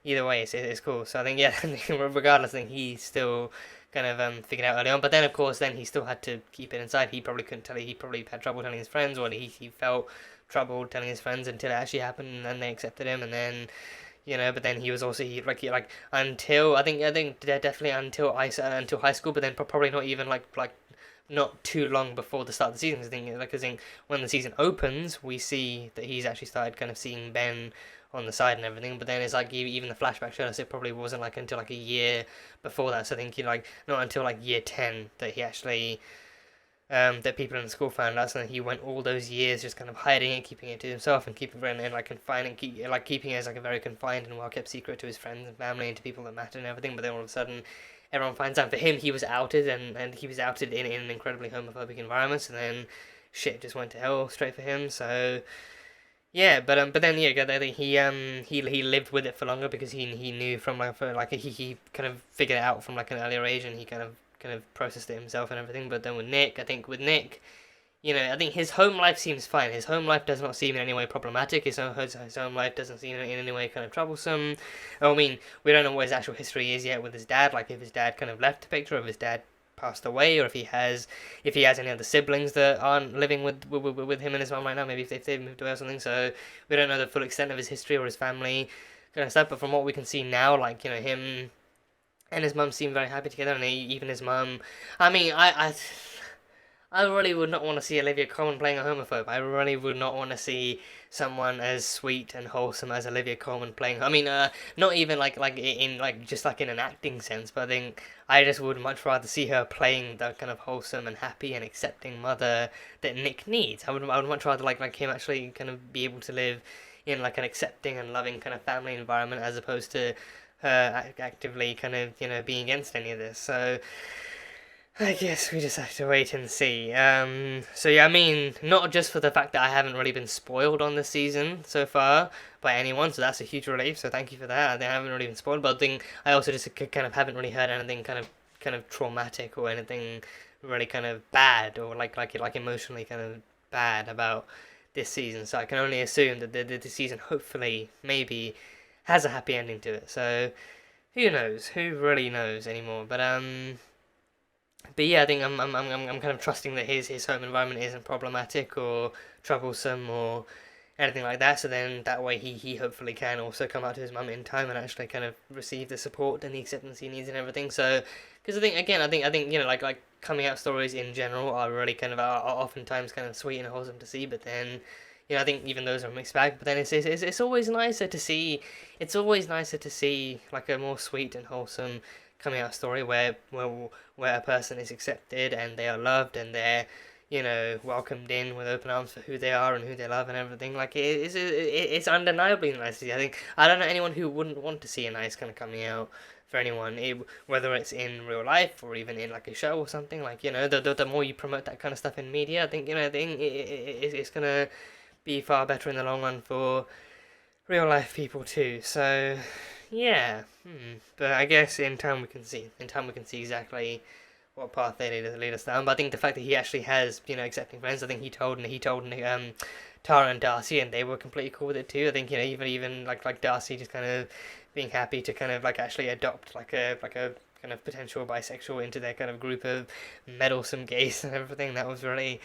either way it's cool. So I think yeah, regardless, I think he still kind of figured out early on, but then of course then he still had to keep it inside. He probably couldn't tell it. He probably had trouble telling his friends, or he felt trouble telling his friends until it actually happened, and then they accepted him, and then you know, but then he was also until I think definitely until high school, but then probably not even like not too long before the start of the season. I think when the season opens, we see that he's actually started kind of seeing Ben on the side and everything, but then it's like even the flashback showed us it probably wasn't like until like a year before that. So I think not until like year 10 that he actually that people in the school found out, and he went all those years just kind of hiding it, keeping it to himself, and keeping it and like confining, keeping it as like a very confined and well kept secret to his friends and family and to people that mattered and everything. But then all of a sudden, everyone finds out. For him, he was outed, and he was outed in an incredibly homophobic environment, and then shit just went to hell straight for him. So yeah, but then yeah, he lived with it for longer because he knew from he kind of figured it out from like an earlier age, and he kind of processed it himself and everything. But then with Nick, I think with Nick, you know, I think his home life seems fine. His home life does not seem in any way problematic. His home life doesn't seem in any way kind of troublesome. I mean, we don't know what his actual history is yet with his dad. Like, if his dad kind of left the picture, or if his dad passed away, or if he has any other siblings that aren't living with him and his mom right now. Maybe if they've moved away or something. So we don't know the full extent of his history or his family kind of stuff. But from what we can see now, like, you know, him and his mum seem very happy together, and even his mum. I mean, I really would not want to see Olivia Colman playing a homophobe. I really would not want to see someone as sweet and wholesome as Olivia Colman playing. I mean, not even like just in an acting sense, but I think I just would much rather see her playing the kind of wholesome and happy and accepting mother that Nick needs. I would much rather like him actually kind of be able to live in like an accepting and loving kind of family environment, as opposed to her actively kind of, you know, being against any of this. So I guess we just have to wait and see. So yeah, I mean, not just for the fact that I haven't really been spoiled on this season so far by anyone, so that's a huge relief, so thank you for that. I haven't really been spoiled, but I also just kind of haven't really heard anything kind of traumatic or anything really kind of bad, or like emotionally kind of bad about this season, so I can only assume that the season hopefully, maybe, has a happy ending to it. So who knows? Who really knows anymore? But yeah, I think I'm kind of trusting that his home environment isn't problematic or troublesome or anything like that. So then that way he hopefully can also come out to his mum in time and actually kind of receive the support and the acceptance he needs and everything. So because I think you know, like coming out stories in general are really kind of are oftentimes kind of sweet and wholesome to see, but then, you know, I think even those are a mixed bag. But then it's always nicer to see. It's always nicer to see like a more sweet and wholesome coming out story where a person is accepted and they are loved and they're, you know, welcomed in with open arms for who they are and who they love and everything. Like, it's undeniably nice to see. I don't know anyone who wouldn't want to see a nice kind of coming out for anyone, whether it's in real life or even in like a show or something. Like, you know, the more you promote that kind of stuff in media, I think, you know, it's gonna be far better in the long run for real life people too. So yeah, but I guess in time we can see exactly what path they lead us down. But I think the fact that he actually has, you know, accepting friends, I think he told Tara and Darcy, and they were completely cool with it too. I think, you know, even like Darcy just kind of being happy to kind of like actually adopt like a kind of potential bisexual into their kind of group of meddlesome gays and everything. That was really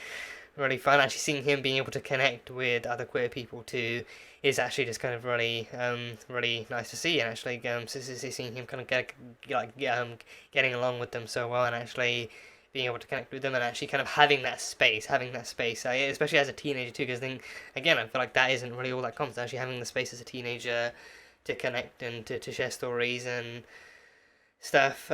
fun. Actually seeing him being able to connect with other queer people too is actually just kind of really nice to see, and actually seeing him kind of getting along with them so well, and actually being able to connect with them, and actually kind of having that space, especially as a teenager too, because then again I feel like that isn't really all that common. Actually having the space as a teenager to connect and to share stories and stuff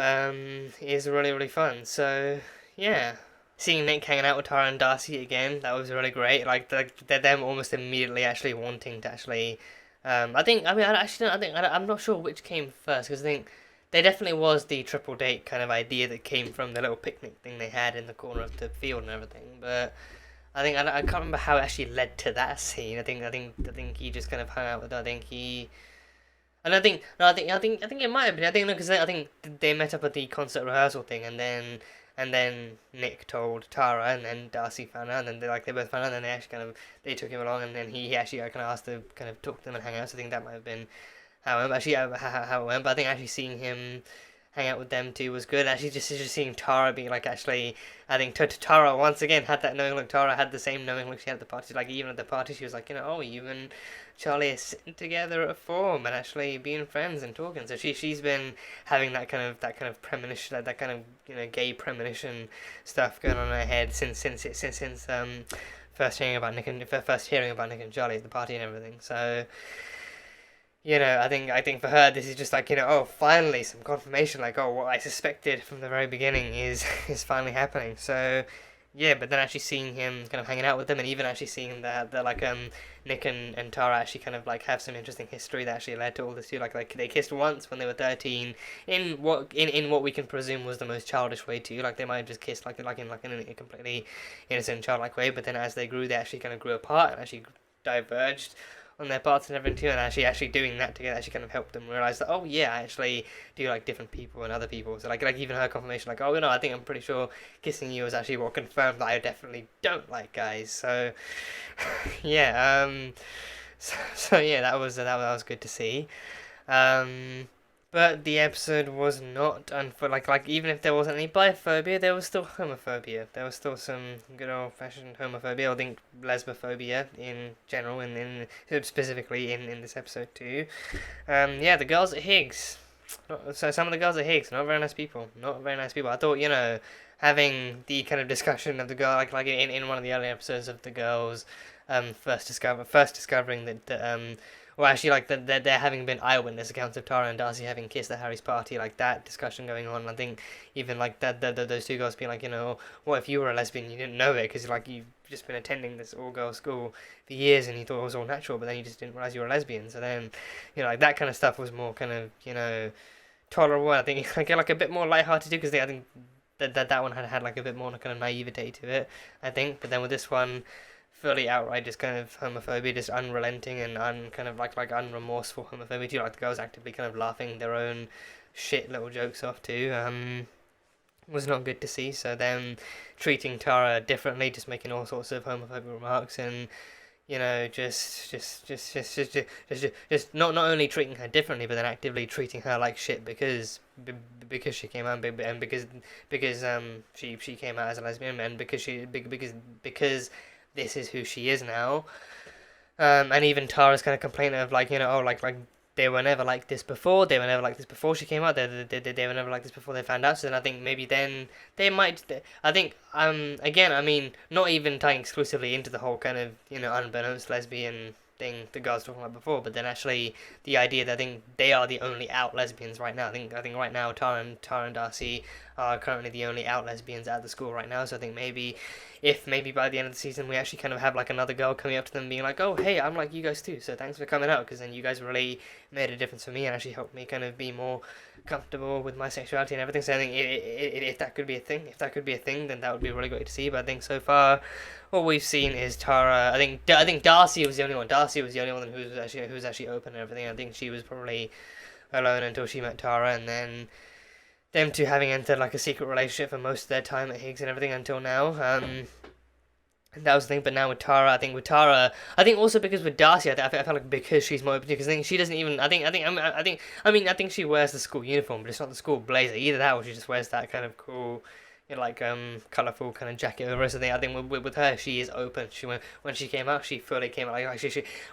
is really fun. So yeah, seeing Nick hanging out with Tara and Darcy again, that was really great. Like them almost immediately actually wanting to actually. I'm not sure which came first, because I think there definitely was the triple date kind of idea that came from the little picnic thing they had in the corner of the field and everything. But I can't remember how it actually led to that scene. I think he just kind of hung out with her. I think it might have been. I think they met up at the concert rehearsal thing, and then Nick told Tara, and then Darcy found out, and then they both found out, and then they actually they took him along, and then he actually kind of asked to kind of talk to them and hang out. So I think that might have been how it went. But I think actually seeing him hang out with them too was good. Actually, just seeing Tara being like, actually, I think Tara once again had that knowing look. Tara had the same knowing look she had at the party. Like, even at the party, she was like, you know, oh, you and Charlie are sitting together at form and actually being friends and talking. So she's been having that kind of premonition, that kind of, you know, gay premonition stuff going on in her head since first hearing about Nick and Charlie at the party and everything. So, you know, I think for her this is just like, you know, oh, finally some confirmation, like, oh, what I suspected from the very beginning is finally happening. So yeah, but then actually seeing him kind of hanging out with them, and even actually seeing that like Nick and Tara actually kind of like have some interesting history that actually led to all this too. Like they kissed once when they were 13 in what we can presume was the most childish way too. Like they might have just kissed like in a completely innocent childlike way, but then as they grew, they actually kind of grew apart and actually diverged on their parts and everything too, and actually doing that together actually kind of helped them realize that, oh yeah, I actually do like different people and other people. So like even her confirmation, like, oh no, I think I'm pretty sure kissing you is actually what confirmed that I definitely don't like guys. So yeah, so yeah, that was good to see. But the episode was not like even if there wasn't any biphobia, there was still homophobia. There was still some good old fashioned homophobia. I think lesbophobia in general, and in specifically in this episode too. Yeah, the girls at Higgs. So some of the girls at Higgs, not very nice people. Not very nice people. I thought, you know, having the kind of discussion of the girl like in one of the early episodes of the girls, first discovering that well, actually, like, there having been eyewitness accounts of Tara and Darcy having kissed at Harry's party, like, that discussion going on. I think even, like, those two girls being like, you know, what if you were a lesbian, you didn't know it, because, like, you've just been attending this all-girls school for years, and you thought it was all natural, but then you just didn't realise you were a lesbian. So then, you know, like, that kind of stuff was more kind of, you know, tolerable. I think, like, a bit more lighthearted, too, because I think that one had, like, a bit more kind of naivete to it, I think. But then with this one, fully outright just kind of homophobia, just unrelenting and kind of like unremorseful homophobia too, like the girls actively kind of laughing their own shit little jokes off too, was not good to see. So them treating Tara differently, just making all sorts of homophobic remarks, and you know, just not only treating her differently, but then actively treating her like shit because she came out and because she came out as a lesbian, and because this is who she is now. And even Tara's kind of complaining of like, you know, oh, like they were never like this before. They were never like this before she came out. They were never like this before they found out. So then I think maybe then they might. I think again, I mean, not even tying exclusively into the whole kind of, you know, unbeknownst lesbian thing the guys were talking about before, but then actually the idea that I think they are the only out lesbians right now. I think right now Tara and Darcy are currently the only out lesbians at the school right now. So I think maybe by the end of the season we actually kind of have like another girl coming up to them being like, oh hey, I'm like you guys too, so thanks for coming out, because then you guys really made a difference for me and actually helped me kind of be more comfortable with my sexuality and everything. So I think if that could be a thing, then that would be really great to see. But I think so far what we've seen is Tara. I think Darcy was the only one. Darcy was the only one who was actually open and everything. I think she was probably alone until she met Tara, and then them two having entered like a secret relationship for most of their time at Higgs and everything until now. And that was the thing. But now with Tara, I think also because with Darcy, I felt like because she's more open, because I think she doesn't even. I think she wears the school uniform, but it's not the school blazer. Either that, or she just wears that kind of cool, you know, like colourful kind of jacket over us. I think with her, she is open. When she came out, she fully came out. Like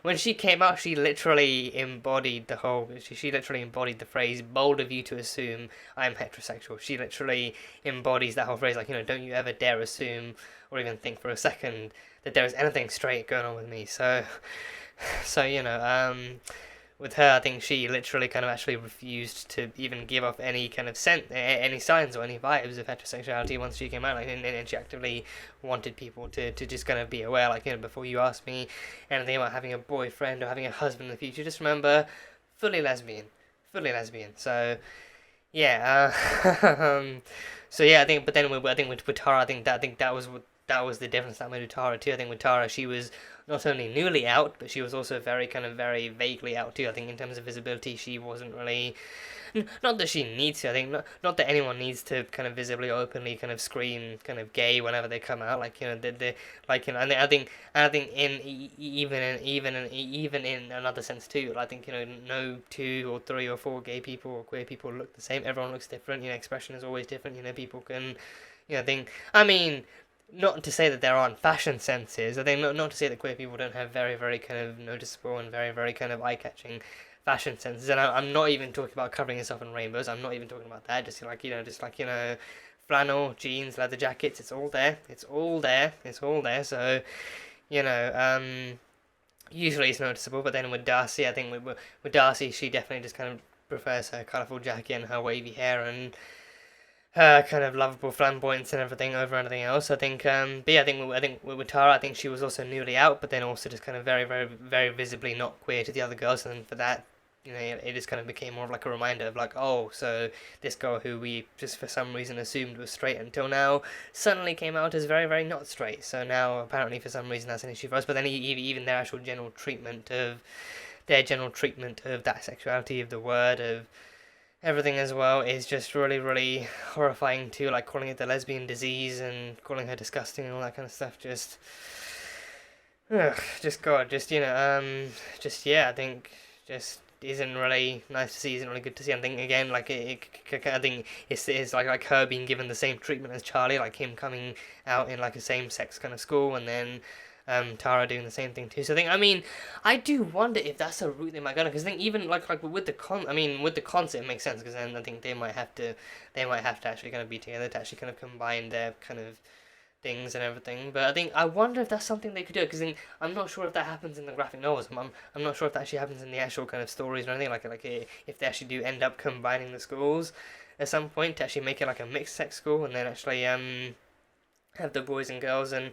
when she came out, she literally embodied the whole. She literally embodied the phrase "bold of you to assume I'm heterosexual." She literally embodies that whole phrase. Like, you know, don't you ever dare assume or even think for a second that there is anything straight going on with me. So you know, with her, I think she literally kind of actually refused to even give off any kind of any signs or any vibes of heterosexuality once she came out, like, and she actively wanted people to just kind of be aware, like, you know, before you ask me anything about having a boyfriend or having a husband in the future, just remember, fully lesbian. So yeah, so yeah, I think with Tara, I think that was the difference that made with Tara too. I think with Tara, she was not only newly out, but she was also very vaguely out too. I think in terms of visibility, she wasn't really. Not that she needs to. I think not that anyone needs to kind of visibly, openly, kind of scream kind of gay whenever they come out. Like, you know, they like, you know. And I think even in another sense too. I think, you know, no 2 or 3 or 4 gay people or queer people look the same. Everyone looks different. You know, expression is always different. You know, people can, you know, I mean. Not to say that there aren't fashion senses. I think not to say that queer people don't have very, very kind of noticeable and very, very kind of eye-catching fashion senses. And I'm not even talking about covering yourself in rainbows. I'm not even talking about that. Just like, you know, flannel, jeans, leather jackets. It's all there. So, you know, usually it's noticeable. But then with Darcy, I think with Darcy, she definitely just kind of prefers her colourful jacket and her wavy hair and her kind of lovable flamboyance and everything over anything else. I think, but yeah, I think with Tara, I think she was also newly out, but then also just kind of very, very, very visibly not queer to the other girls, and for that, you know, it just kind of became more of like a reminder of like, oh, so this girl who we just for some reason assumed was straight until now suddenly came out as very, very not straight. So now apparently for some reason that's an issue for us. But then even their actual general treatment of that sexuality, of the word, of everything as well, is just really, really horrifying too. Like calling it the lesbian disease and calling her disgusting and all that kind of stuff. Just God, just I think just isn't really nice to see, isn't really good to see. I think again, like I think it's like her being given the same treatment as Charlie, like him coming out in like a same-sex kind of school, and then Tara doing the same thing too. So I do wonder if that's a route they might go down, because I think even like with the concert it makes sense, because then I think they might have to actually kind of be together to actually kind of combine their kind of things and everything. But I wonder if that's something they could do, because I'm not sure if that happens in the graphic novels. I'm not sure if that actually happens in the actual kind of stories or anything, like if they actually do end up combining the schools at some point to actually make it like a mixed sex school, and then actually have the boys and girls and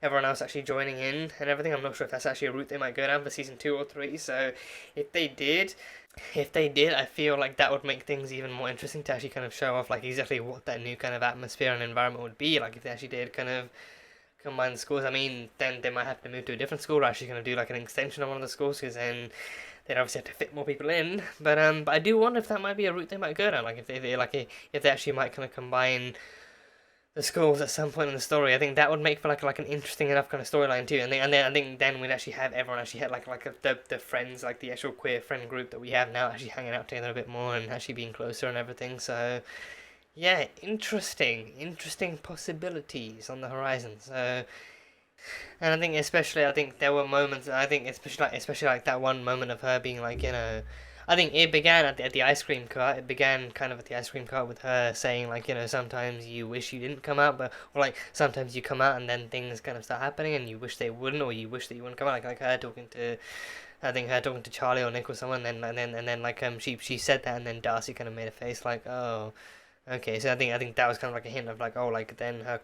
everyone else actually joining in and everything. I'm not sure if that's actually a route they might go down for season 2 or 3. So if they did, I feel like that would make things even more interesting to actually kind of show off like exactly what that new kind of atmosphere and environment would be like if they actually did kind of combine the schools. I mean, then they might have to move to a different school, or actually going to do like an extension of one of the schools, because then they'd obviously have to fit more people in. But I do wonder if that might be a route they might go down, like if they actually might kind of combine the schools at some point in the story. I think that would make for like an interesting enough kind of storyline too. And then I think then we'd actually have everyone actually had the friends, like the actual queer friend group that we have now, actually hanging out together a bit more and actually being closer and everything. So yeah, interesting possibilities on the horizon. So, and I think there were moments, especially like that one moment of her being like, you know, I think it began at the ice cream cart. It began kind of at the ice cream cart with her saying, like, you know, sometimes you wish you didn't come out, or like sometimes you come out and then things kind of start happening and you wish they wouldn't, or you wish that you wouldn't come out. Like her talking to Charlie or Nick or someone, and then like she said that, and then Darcy kind of made a face like, oh. Okay, so I think that was kind of like a hint of like, oh, like then her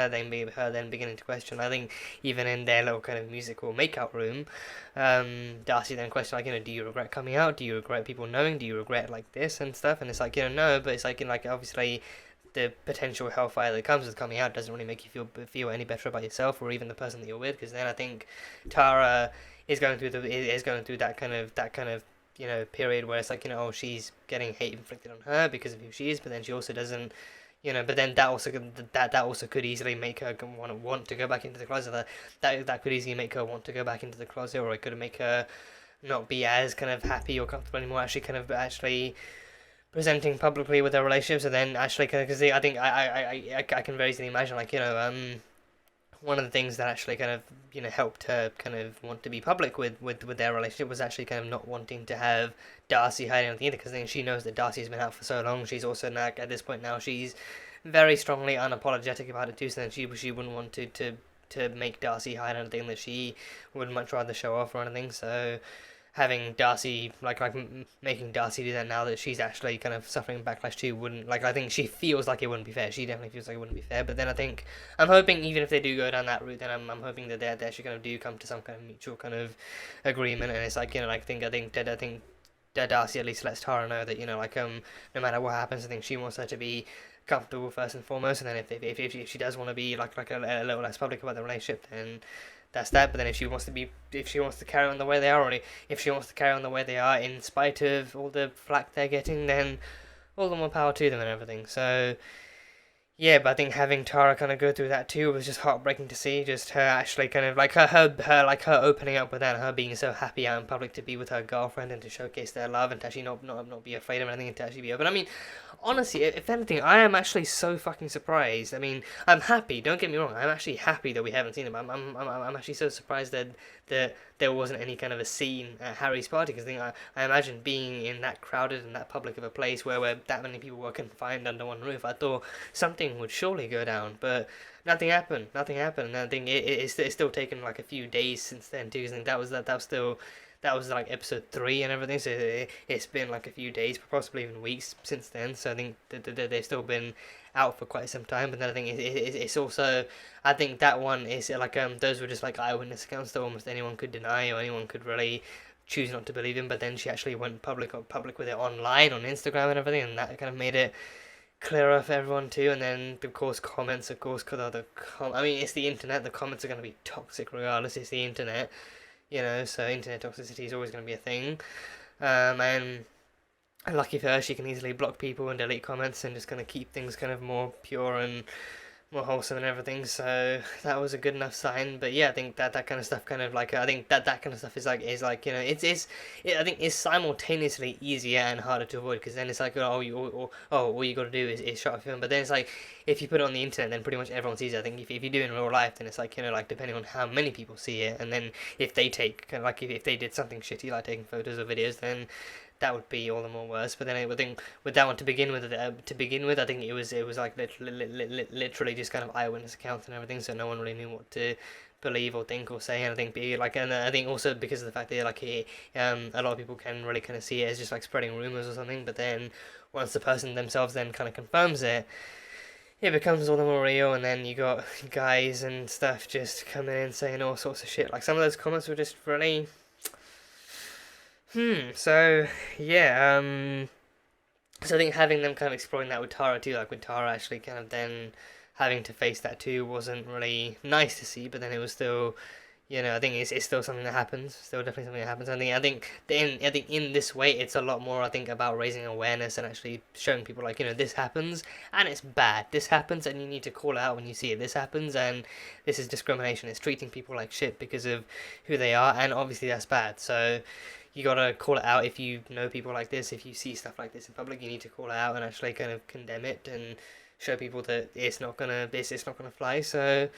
then beginning to question. I think even in their little kind of musical makeout room, Darcy then questioned like, you know, do you regret coming out? Do you regret people knowing? Do you regret like this and stuff? And it's like, you know, no, but it's like, you know, like obviously the potential hellfire that comes with coming out doesn't really make you feel any better about yourself or even the person that you're with, because then I think Tara is going through that kind of you know, period where it's like, you know, oh, she's getting hate inflicted on her because of who she is, but then she also doesn't, you know, but then that also could easily make her want to go back into the closet. That could easily make her want to go back into the closet, or it could make her not be as kind of happy or comfortable anymore, actually presenting publicly with her relationships. And then actually, because I think I can very easily imagine, like, you know, one of the things that actually kind of, you know, helped her kind of want to be public with their relationship was actually kind of not wanting to have Darcy hide anything either, because then she knows that Darcy's been out for so long. She's also now, at this point now, she's very strongly unapologetic about it too, so then she wouldn't want to make Darcy hide anything that she would much rather show off or anything. So having Darcy, making Darcy do that now that she's actually kind of suffering backlash too, wouldn't, like, I think she feels like it wouldn't be fair. She definitely feels like it wouldn't be fair. But then I think, I'm hoping even if they do go down that route, then I'm hoping that they actually kind of do come to some kind of mutual kind of agreement. And it's like, you know, like, I think that Darcy at least lets Tara know that, you know, like, no matter what happens, I think she wants her to be comfortable first and foremost. And then if she does want to be like a little less public about the relationship, then that's that. But then if she wants to carry on the way they are, or if she wants to carry on the way they are in spite of all the flack they're getting, then all the more power to them and everything. So yeah, but I think having Tara kind of go through that too was just heartbreaking to see. Just her actually kind of like her opening up with that, and her being so happy out in public to be with her girlfriend and to showcase their love and to actually not be afraid of anything and to actually be open. I mean, honestly, if anything, I am actually so fucking surprised. I mean, I'm happy. Don't get me wrong. I'm actually happy that we haven't seen him. I'm actually so surprised that there wasn't any kind of a scene at Harry's party, because I imagine being in that crowded and that public of a place where that many people were confined under one roof, I thought something would surely go down, but nothing happened. And I think it's still taken like a few days since then too, because I think that was like episode 3 and everything, so it's been like a few days, possibly even weeks since then. So I think they've still been out for quite some time. But then I think it's also, I think that one is like those were just like eyewitness accounts that almost anyone could deny or anyone could really choose not to believe him, but then she actually went public with it online on Instagram and everything, and that kind of made it clearer for everyone too. And then of course comments, of course, because I mean, it's the internet, the comments are going to be toxic regardless. It's the internet, you know, so internet toxicity is always going to be a thing. And lucky for her, she can easily block people and delete comments and just kind of keep things kind of more pure and more wholesome and everything, so that was a good enough sign. But yeah, I think that kind of stuff kind of like, I think that kind of stuff is like you know, I think it's simultaneously easier and harder to avoid, because then it's like, all you got to do is shut off your phone. But then it's like, if you put it on the internet, then pretty much everyone sees it. I think if you do it in real life, then it's like, you know, like depending on how many people see it, and then if they take kind of like, if they did something shitty like taking photos or videos, then that would be all the more worse. But then I would think with that one to begin with, I think it was like literally just kind of eyewitness accounts and everything, so no one really knew what to believe or think or say. And I think and I think also because of the fact that like a lot of people can really kind of see it as just like spreading rumors or something, but then once the person themselves then kind of confirms it, it becomes all the more real. And then you got guys and stuff just coming in saying all sorts of shit. Like some of those comments were just really. So yeah, so I think having them kind of exploring that with Tara too, like with Tara actually kind of then having to face that too, wasn't really nice to see, but then it was still, you know, I think it's still something that happens, still definitely something that happens. I think in this way, it's a lot more, I think, about raising awareness and actually showing people like, you know, this happens and it's bad, this happens and you need to call it out when you see it, this happens and this is discrimination, it's treating people like shit because of who they are, and obviously that's bad. So you gotta call it out. If you know people like this, if you see stuff like this in public, you need to call it out and actually kind of condemn it and show people that it's not gonna fly. So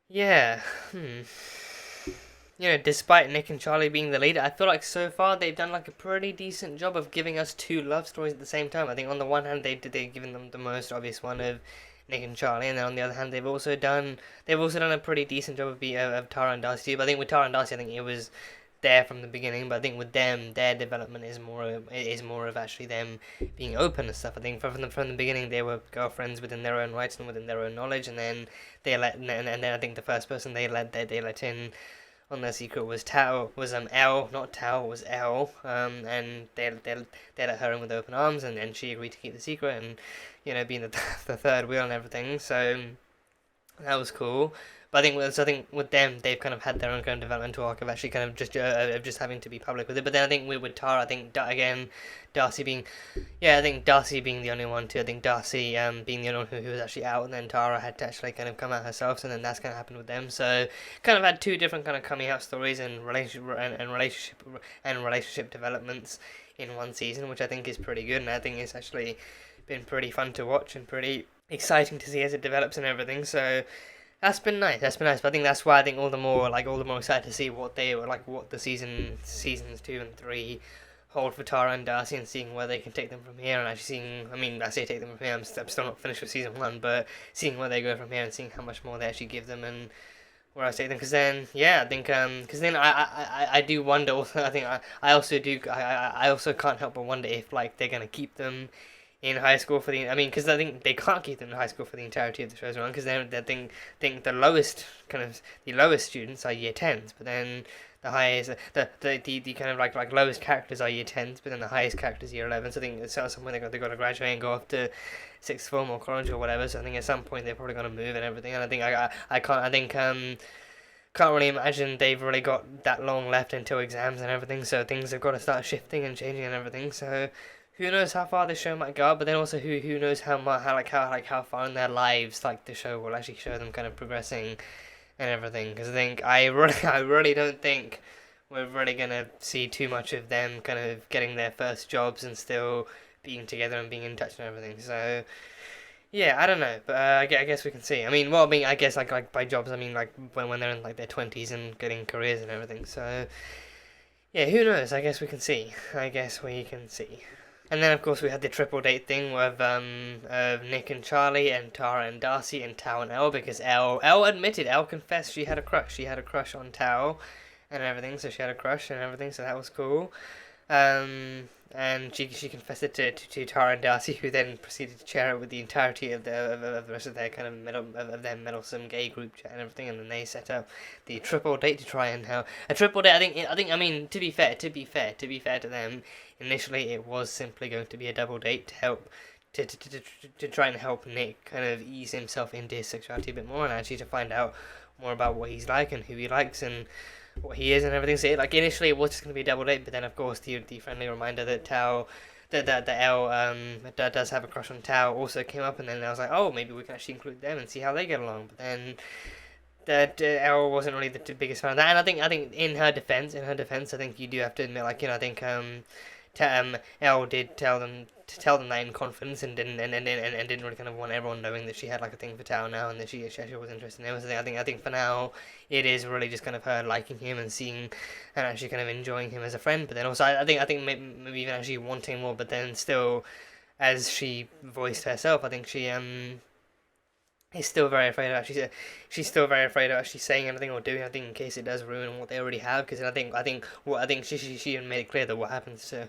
yeah, you know, despite Nick and Charlie being the leader, I feel like so far they've done like a pretty decent job of giving us two love stories at the same time. I think on the one hand they've given them the most obvious one of Nick and Charlie, and then on the other hand they've also done a pretty decent job of Tara and Darcy too. But I think with Tara and Darcy, I think it was there from the beginning, but I think with them, their development is more of actually them being open and stuff. I think from the beginning they were girlfriends within their own rights and within their own knowledge, and then then I think the first person they let in on their secret was Elle, not Tao, was Elle, and they let her in with open arms, and then she agreed to keep the secret, and you know, being the third wheel and everything. So that was cool. But I think with them, they've kind of had their own kind of developmental arc of actually kind of just having to be public with it. But then I think with Tara, I think again, Darcy being the only one too. I think Darcy being the only one who was actually out, and then Tara had to actually kind of come out herself, and then that's kind of happened with them. So kind of had two different kind of coming out stories and relationship developments in one season, which I think is pretty good, and I think it's actually been pretty fun to watch and pretty exciting to see as it develops and everything. So that's been nice. But I think that's why I think all the more excited to see what the seasons 2 and 3 hold for Tara and Darcy, and seeing where they can take them from here, and actually seeing, I mean, I say take them from here, I'm still not finished with season 1, but seeing where they go from here and seeing how much more they actually give them and where I take them, because then, yeah, I think, because then I do wonder also, I think I also can't help but wonder if, like, they're going to keep them in high school for the, I mean, because I think they can't keep them in high school for the entirety of the show's run, because they think the lowest students are year 10s, but then the highest, the kind of like lowest characters are year 10s, but then the highest characters year 11s. So I think at some point they got to graduate and go off to sixth form or college or whatever. So I think at some point they're probably going to move and everything. And I think can't really imagine they've really got that long left until exams and everything. So things have got to start shifting and changing and everything. So who knows how far this show might go, but then also who knows how far in their lives like the show will actually show them kind of progressing and everything. Because I think I really don't think we're really gonna see too much of them kind of getting their first jobs and still being together and being in touch and everything. So yeah, I don't know, but I guess we can see. I mean, I guess like by jobs, I mean like when they're in like their 20s and getting careers and everything. So yeah, who knows? I guess we can see. And then, of course, we had the triple date thing with Nick and Charlie and Tara and Darcy and Tao and Elle, because Elle confessed she had a crush. She had a crush on Tao and everything, so she had a crush and everything, so that was cool. And she confessed it to Tara and Darcy, who then proceeded to share it with the entirety of the rest of their kind of their meddlesome gay group chat and everything, and then they set up the triple date to try and have a triple date. I mean, to be fair to them, initially it was simply going to be a double date to help to try and help Nick kind of ease himself into his sexuality a bit more, and actually to find out more about what he's like and who he likes and what he is and everything. So like initially it was just going to be a double date, but then of course the friendly reminder that Tao that Elle does have a crush on Tao also came up, and then I was like, oh, maybe we can actually include them and see how they get along. But then that Elle wasn't really the biggest fan of that, and I think in her defense I think you do have to admit, like, I think Elle did tell them that in confidence, and didn't really kind of want everyone knowing that she had like a thing for Tao now, and that she actually was interested in him. So I think for now it is really just kind of her liking him and seeing and actually kind of enjoying him as a friend. But then also I think maybe even actually wanting more. But then still, as she voiced herself, I think she is still very afraid of actually. She's still very afraid of actually saying anything or doing anything in case it does ruin what they already have. Because I think she even made it clear that what happens to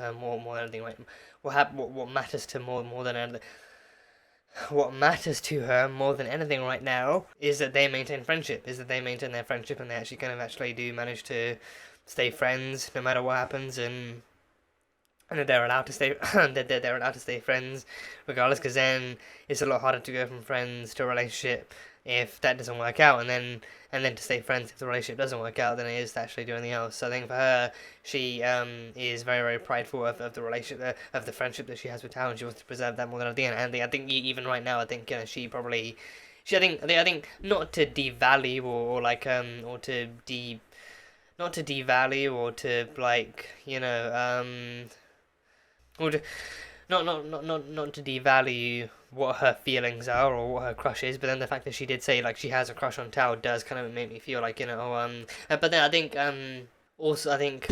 her more than anything, right? What matters to more than anything. What matters to her more than anything right now is that they maintain friendship. Is that they maintain their friendship, and they actually do manage to stay friends no matter what happens, and that they're allowed to stay that they're allowed to stay friends regardless. Because then it's a lot harder to go from friends to a relationship if that doesn't work out, and then to stay friends if the relationship doesn't work out than it is to actually do anything else. So I think for her, she is very, very prideful of the relationship, of the friendship that she has with Tao, and she wants to preserve that more than anything. And I think even right now, I think she probably I think not to devalue or like or to not to devalue or to like or to, not to devalue what her feelings are or what her crush is, but then the fact that she did say like she has a crush on Tao does kind of make me feel like but then I think also I think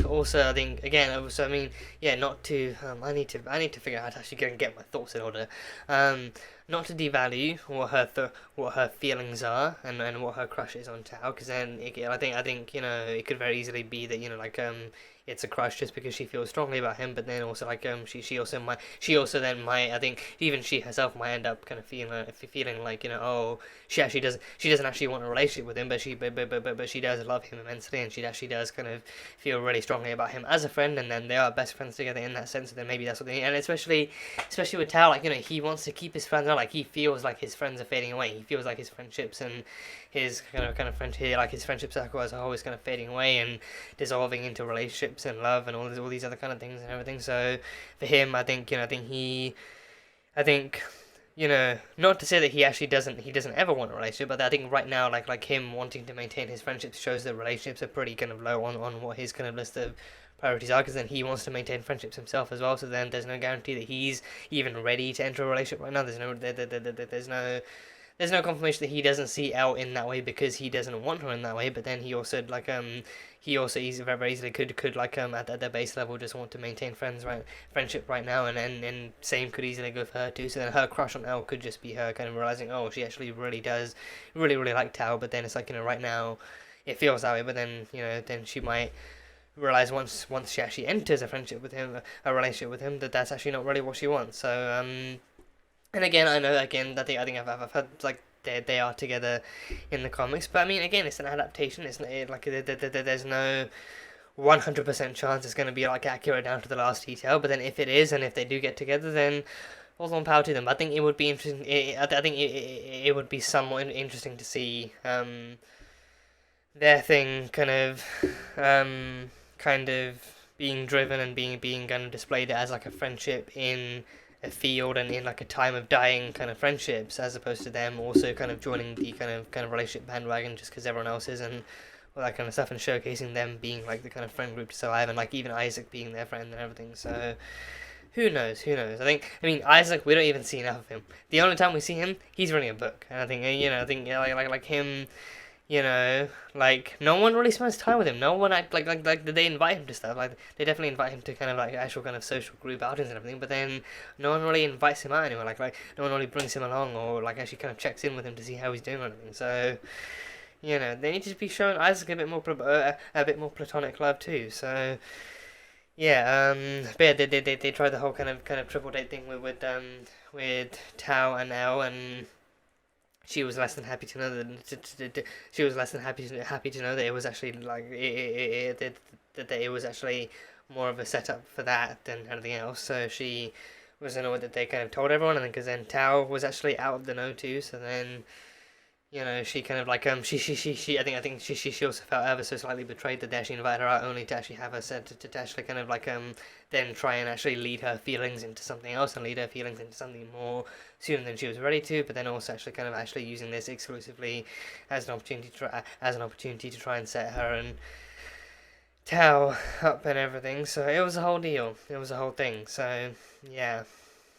again also I mean not to I need to figure out how to actually go and get my thoughts in order, not to devalue what her feelings are and what her crush is on Tao, because then I think it could very easily be that it's a crush just because she feels strongly about him, but then also like she also might I think even she herself might end up kind of feeling like she doesn't actually want a relationship with him, but she does love him immensely, and she actually does kind of feel really strongly about him as a friend, and then they are best friends together in that sense. So then maybe that's what they need, and especially with Tao, like he wants to keep his friends on, like he feels like his friends are fading away, he feels like his friendships and his kind of friend here, like his friendship circle as a whole is kind of fading away and dissolving into relationships and love and all these other kind of things and everything. So for him, I think not to say that he doesn't ever want a relationship, but I think right now like him wanting to maintain his friendships shows that relationships are pretty kind of low on what his kind of list of priorities are, because then he wants to maintain friendships himself as well. So then there's no guarantee that he's even ready to enter a relationship right now. There's no confirmation that he doesn't see Elle in that way because he doesn't want her in that way. But then he also very easily could at their base level just want to maintain friendship right now, and same could easily go for her too. So then her crush on Elle could just be her kind of realizing, oh, she actually really does really like Tao, but then it's like right now it feels that way, but then then she might realize once she actually enters a relationship with him, that's actually not really what she wants. So and again, I know, again, I think I've heard, like, they are together in the comics, but I mean, again, it's an adaptation, it's not, like, there's no 100% chance it's going to be, like, accurate down to the last detail, but then if it is, and if they do get together, then all on power to them. I think it would be interesting, I think it would be somewhat interesting to see, their thing kind of being driven and being kind of displayed as, like, a friendship in a field and in like a time of dying kind of friendships, as opposed to them also kind of joining the kind of relationship bandwagon just because everyone else is, and all that kind of stuff, and showcasing them being like the kind of friend group to survive, and like even Isaac being their friend and everything. So who knows? I mean Isaac, we don't even see enough of him. The only time we see him, he's reading a book, and I think like him, like no one really spends time with him. No one like did they invite him to stuff? Like they definitely invite him to kind of like actual kind of social group outings and everything, but then no one really invites him out anywhere. Like no one really brings him along or like actually kind of checks in with him to see how he's doing or anything. So they need to be showing Isaac a bit more platonic love too. So yeah, but yeah, they tried the whole kind of triple date thing with Tao and Elle, and she was less than happy to know that she was less than happy to know that it was actually like that it was actually more of a setup for that than anything else. So she was annoyed that they kind of told everyone, and because then Tao was actually out of the know too. So then, you know, she kind of like she I think she also felt ever so slightly betrayed that they actually invited her out only to actually have her said to actually kind of like then try and actually lead her feelings into something else and lead her feelings into something more sooner than she was ready to, but then also actually kind of actually using this exclusively as an opportunity to try and set her and Tao up and everything. So it was a whole deal. It was a whole thing. So yeah.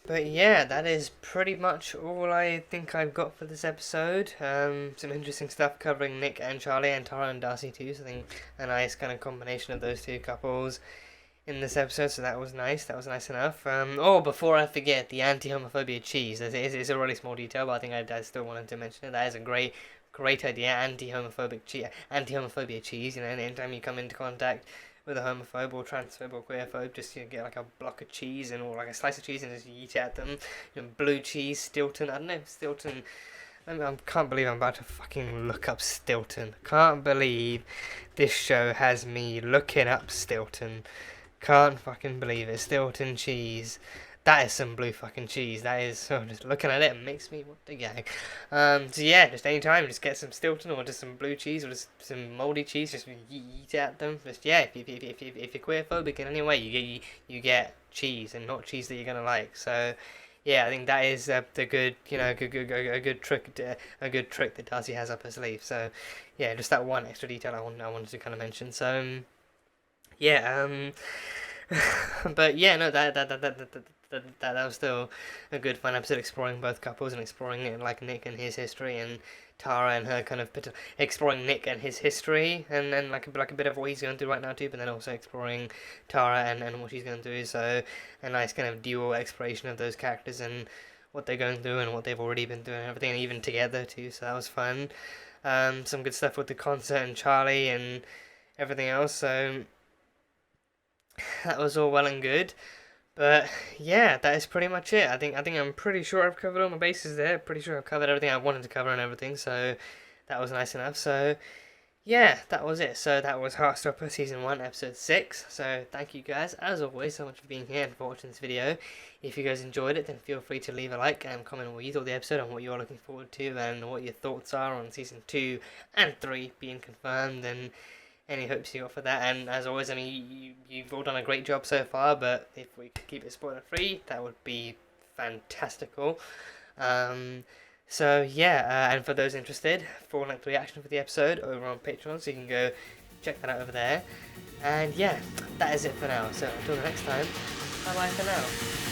But yeah, that is pretty much all I think I've got for this episode. Some interesting stuff covering Nick and Charlie and Tara and Darcy too. So I think a nice kind of combination of those two couples in this episode. So that was nice. That was nice enough. Oh, before I forget, the anti-homophobia cheese. It's a really small detail, but I think I still wanted to mention it. That is a great idea. Anti-homophobia cheese. You know, anytime you come into contact with a homophobe or transphobe or queerphobe, just get like a block of cheese or like a slice of cheese and just eat at them. You know, blue cheese, Stilton. I don't know if Stilton. I can't believe I'm about to fucking look up Stilton. Can't believe this show has me looking up Stilton. Can't fucking believe it. Stilton cheese. That is some blue fucking cheese. That is, just looking at it makes me want to gag. So yeah, just anytime, just get some Stilton or just some blue cheese or just some mouldy cheese, just eat at them. Just yeah, if you're queerphobic in any way, you get cheese and not cheese that you're gonna like. So yeah, I think that is the good, you know, a good trick that Darcy has up her sleeve. So yeah, just that one extra detail I wanted to kind of mention. So yeah, but yeah, no, that was still a good fun episode, exploring both couples and exploring like Nick and his history and Tara and her kind of exploring Nick and his history and then like a bit of what he's going through right now too, but then also exploring Tara and what she's going through. So a nice kind of dual exploration of those characters and what they're going through and what they've already been through and everything, and even together too. So that was fun. Some good stuff with the concert and Charlie and everything else. So that was all well and good. But yeah, that is pretty much it. I think I'm pretty sure I've covered all my bases there. Pretty sure I've covered everything I wanted to cover and everything. So that was nice enough. So yeah, that was it. So that was Heartstopper Season 1, Episode 6. So thank you guys, as always, so much for being here and for watching this video. If you guys enjoyed it, then feel free to leave a like and comment what you thought of the episode and what you're looking forward to and what your thoughts are on Season 2 and 3 being confirmed and any hopes you got for that. And as always, I mean, you've all done a great job so far, but if we could keep it spoiler free, that would be fantastical. So yeah, and for those interested, full-length reaction for the episode over on Patreon, so you can go check that out over there. And yeah, that is it for now. So until the next time, bye bye for now.